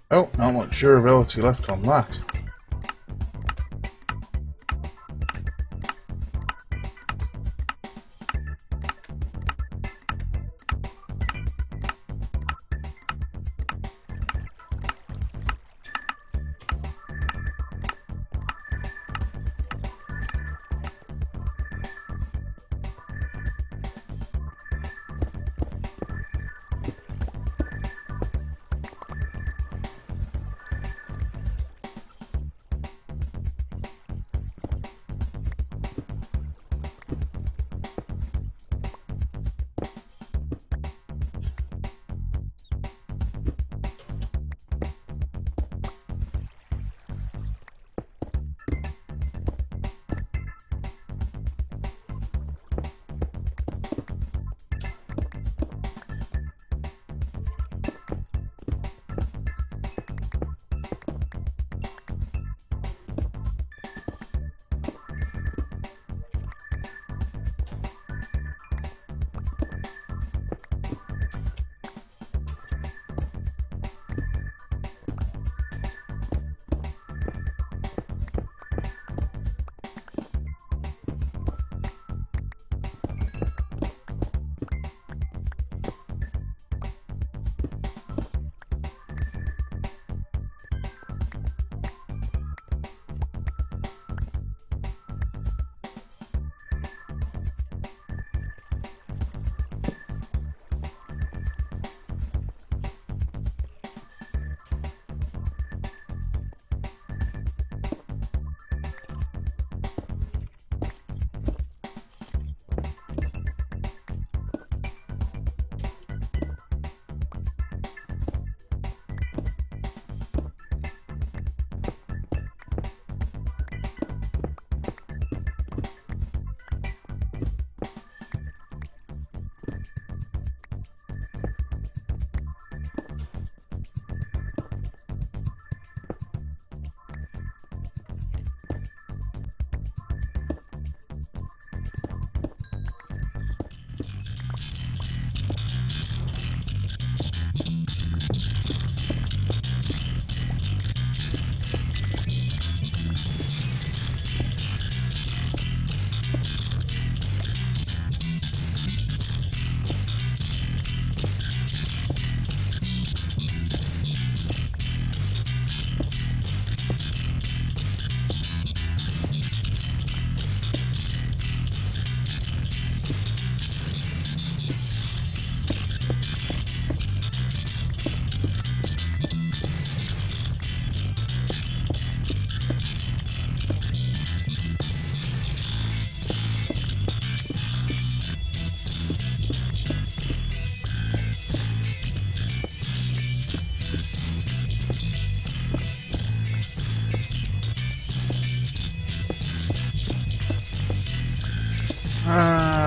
Oh, not much durability left on that.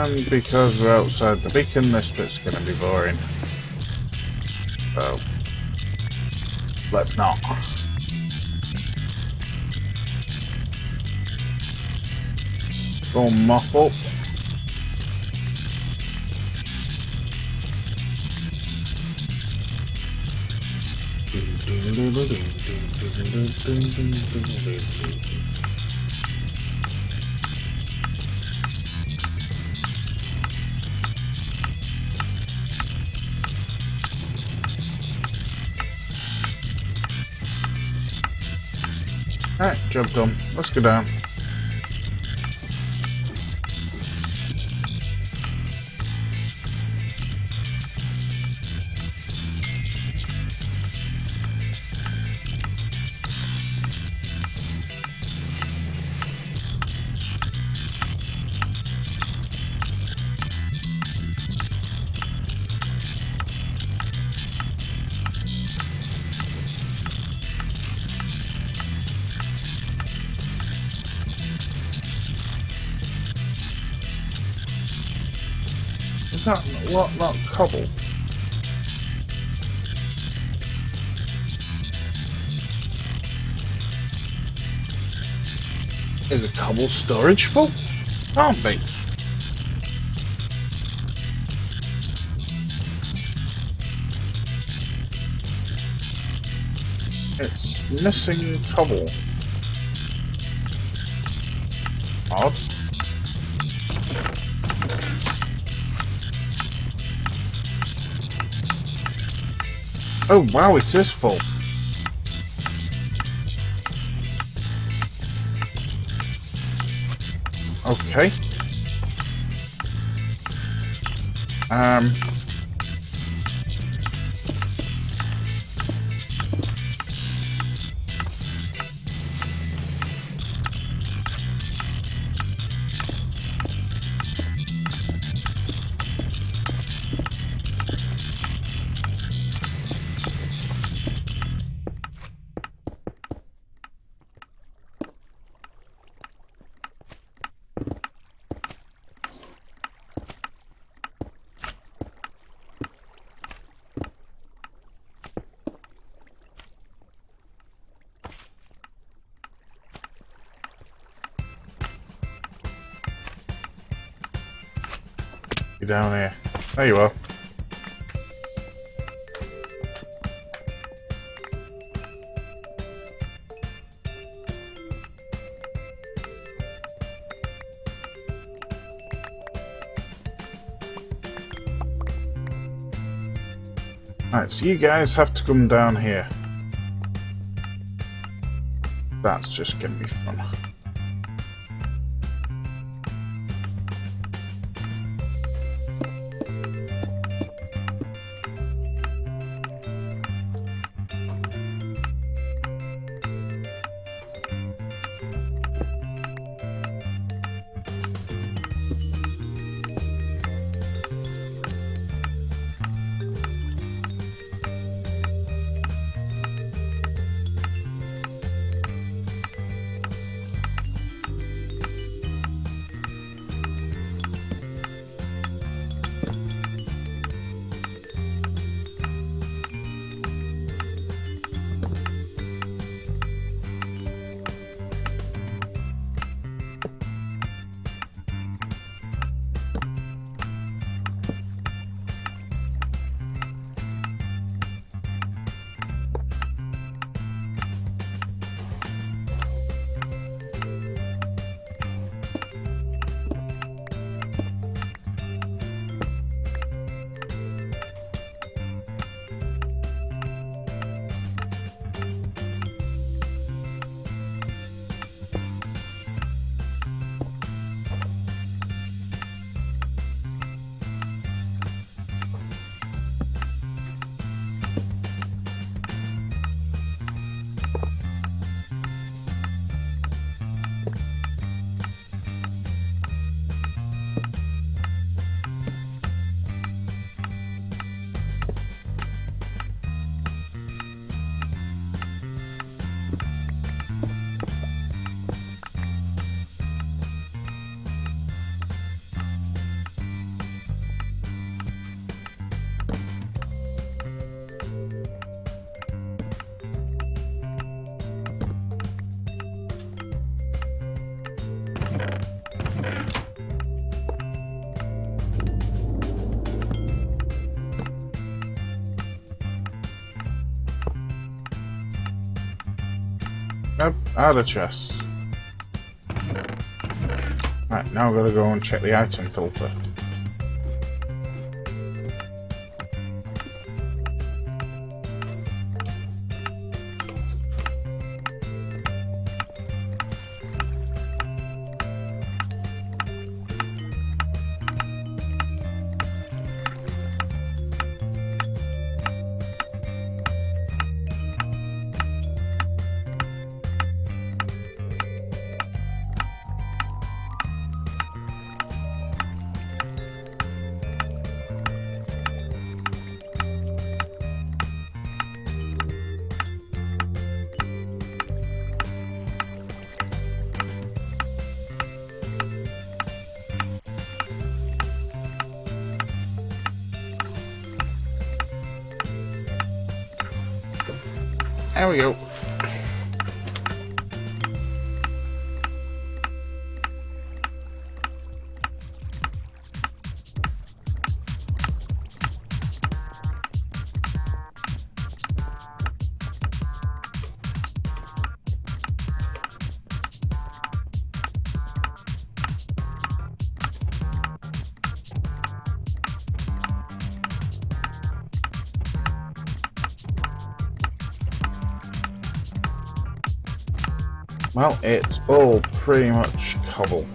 And because we're outside the beacon, this bit's going to be boring. So, let's not. Go and mop up. Alright, job done. Let's go down. Is that what? Not cobble? Is the cobble storage full? Can't be. It's missing cobble. Odd. Oh wow, it is full. Okay. You're down here. There you are. Right, so you guys have to come down here. That's just gonna be fun. Nope, out of chests. Right, now I've got to go and check the item filter. There we go. Well, it's all pretty much cobble.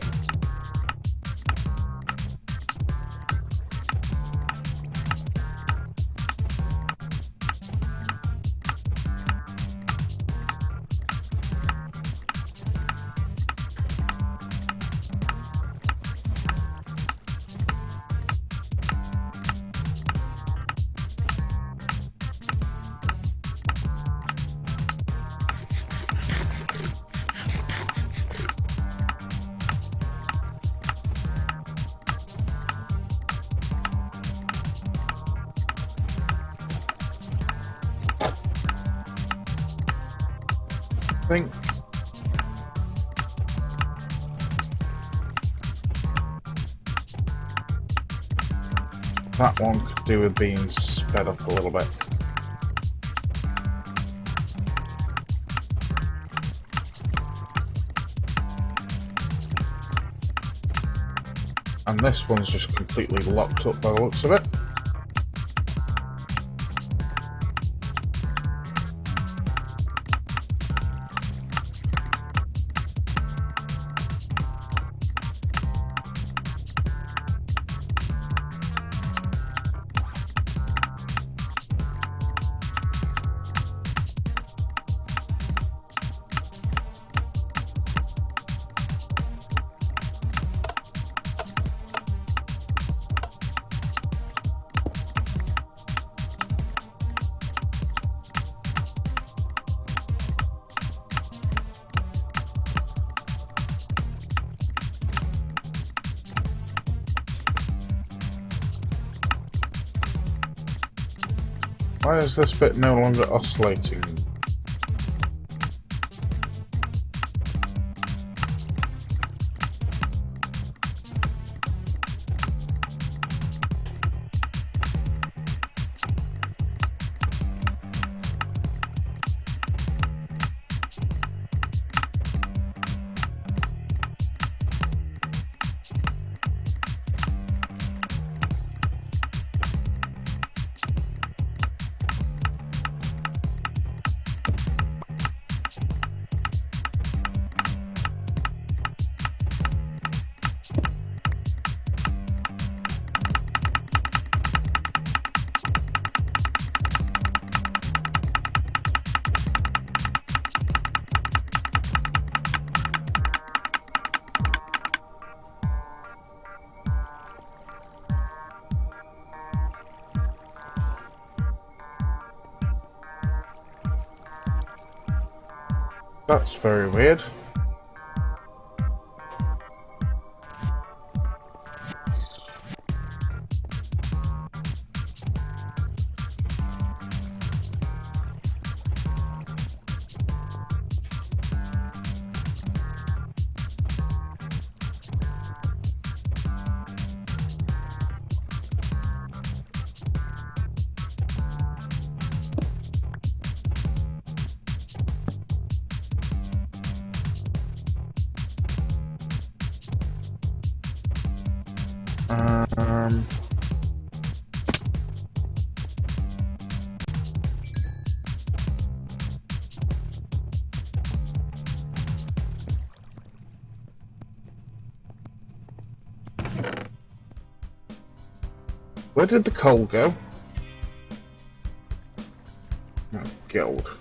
I think that one could do with being sped up a little bit. And this one's just completely locked up by the looks of it. Why is this bit no longer oscillating? That's very weird. Um, where did the coal go? Oh, gold.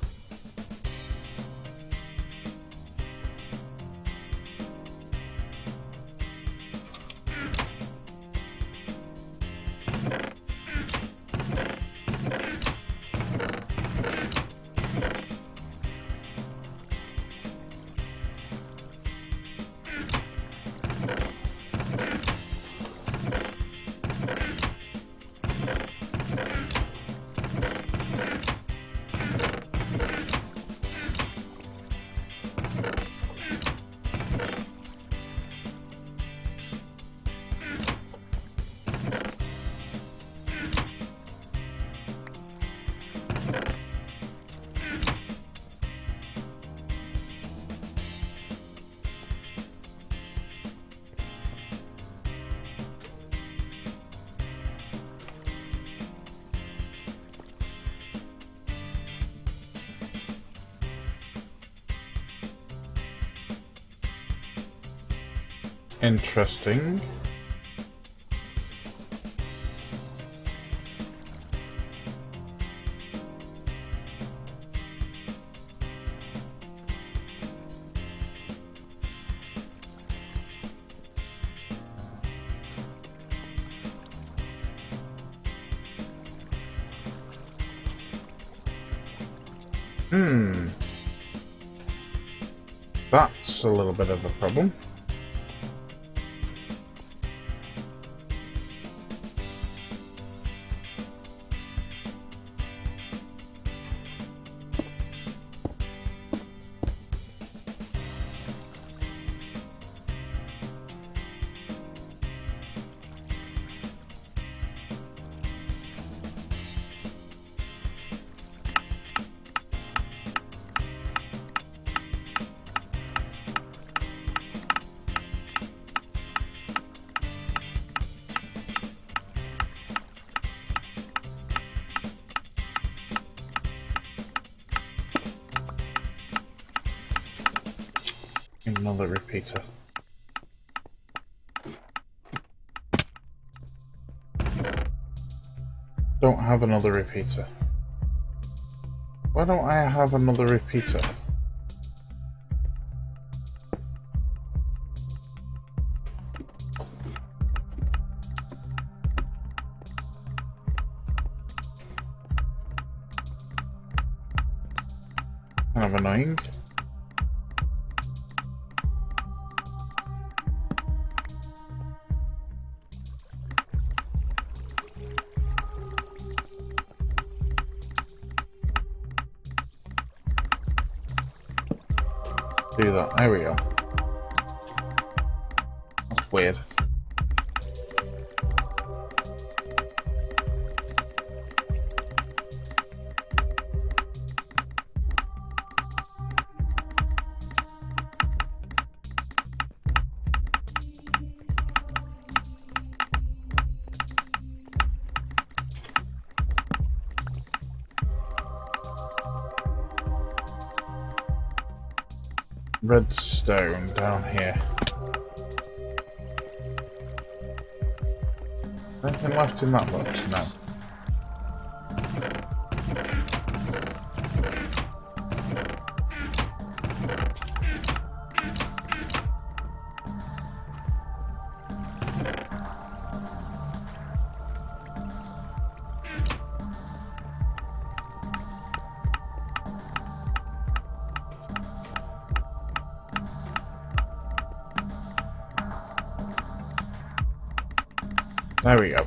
Interesting. That's a little bit of a problem. Another repeater. Don't have another repeater. Why don't I have another repeater? Kind of annoying. Do that. There we go. That's weird. Redstone down here. Anything left in that box? No. There we go.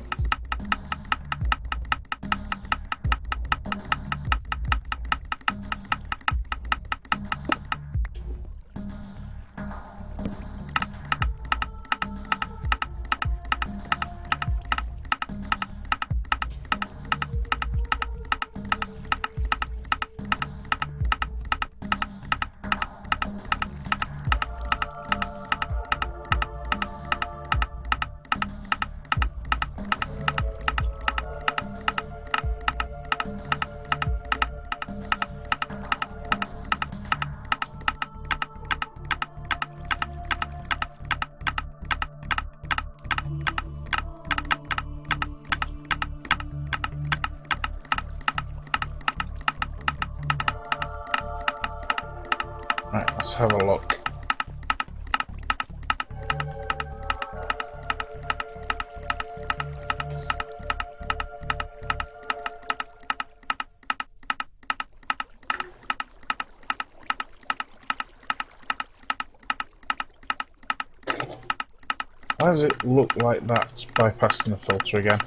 Right, let's have a look. Why does it look like that's bypassing the filter again?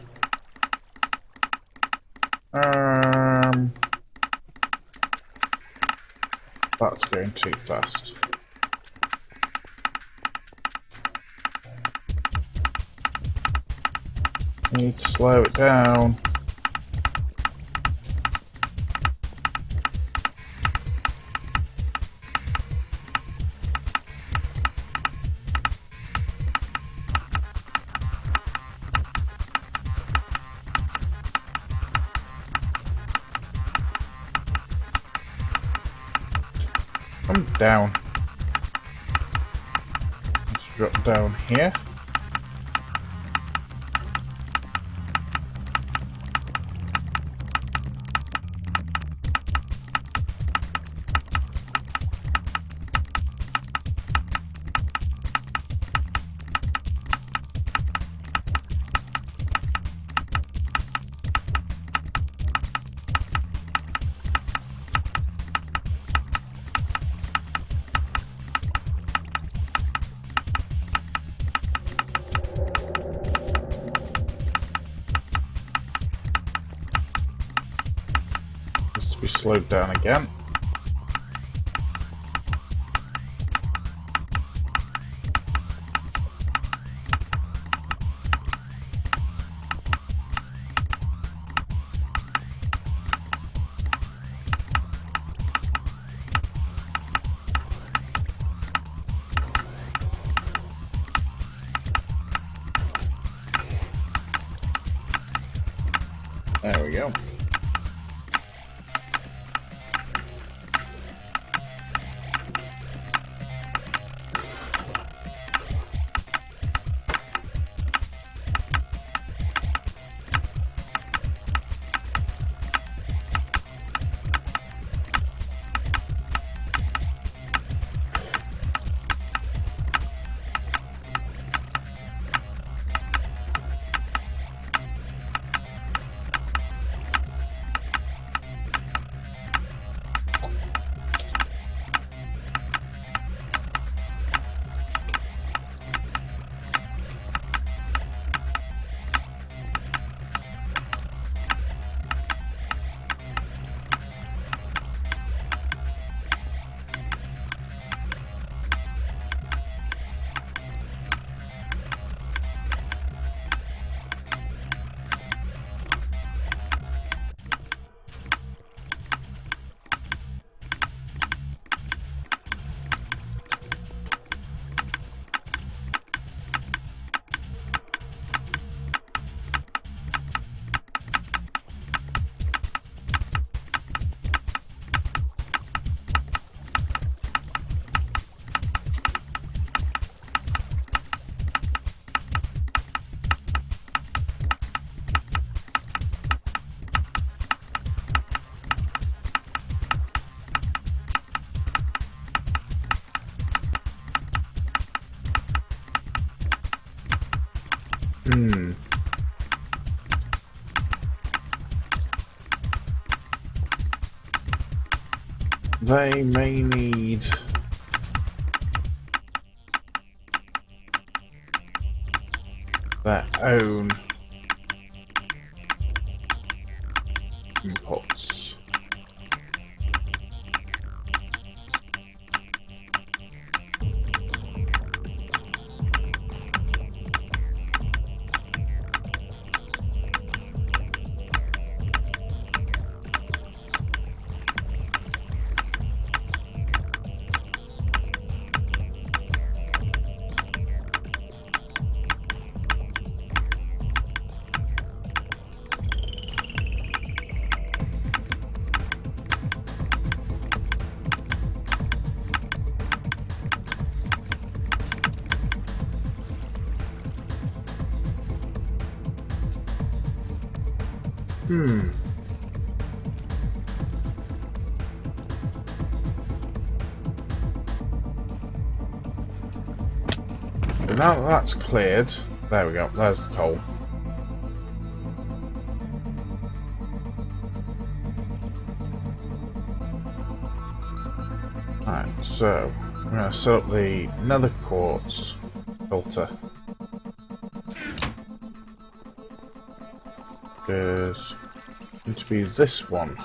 That's going too fast. Need to slow it down. Come down. Let's drop down here. Be slowed down again. There we go. They may need their own inputs. So now that that's cleared, there we go, there's the coal. Right, so I'm going to set up the nether quartz filter. There's going to be this one.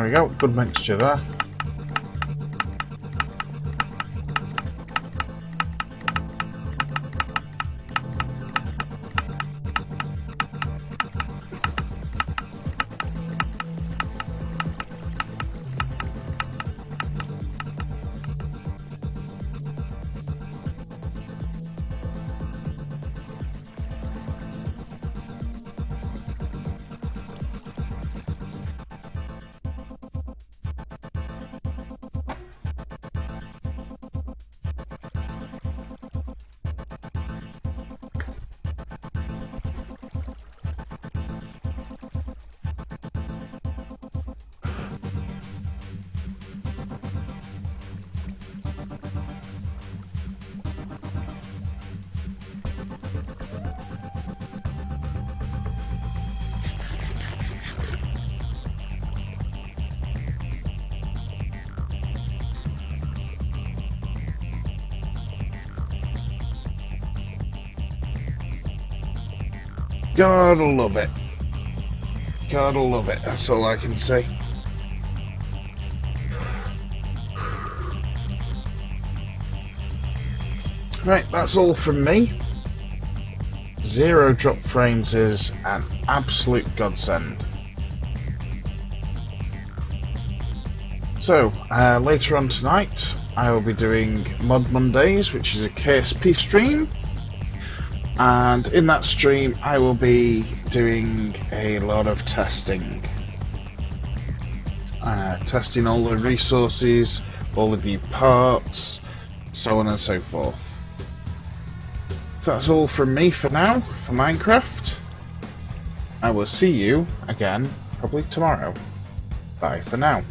we go, good mixture there. Gotta love it. Gotta love it, that's all I can say. Right, that's all from me. 0 drop frames is an absolute godsend. So, later on tonight, I will be doing Mod Mondays, which is a KSP stream. And in that stream I will be doing a lot of testing. Testing all the resources, all the new parts, so on and so forth. So that's all from me for now, for Minecraft. I will see you again probably tomorrow. Bye for now.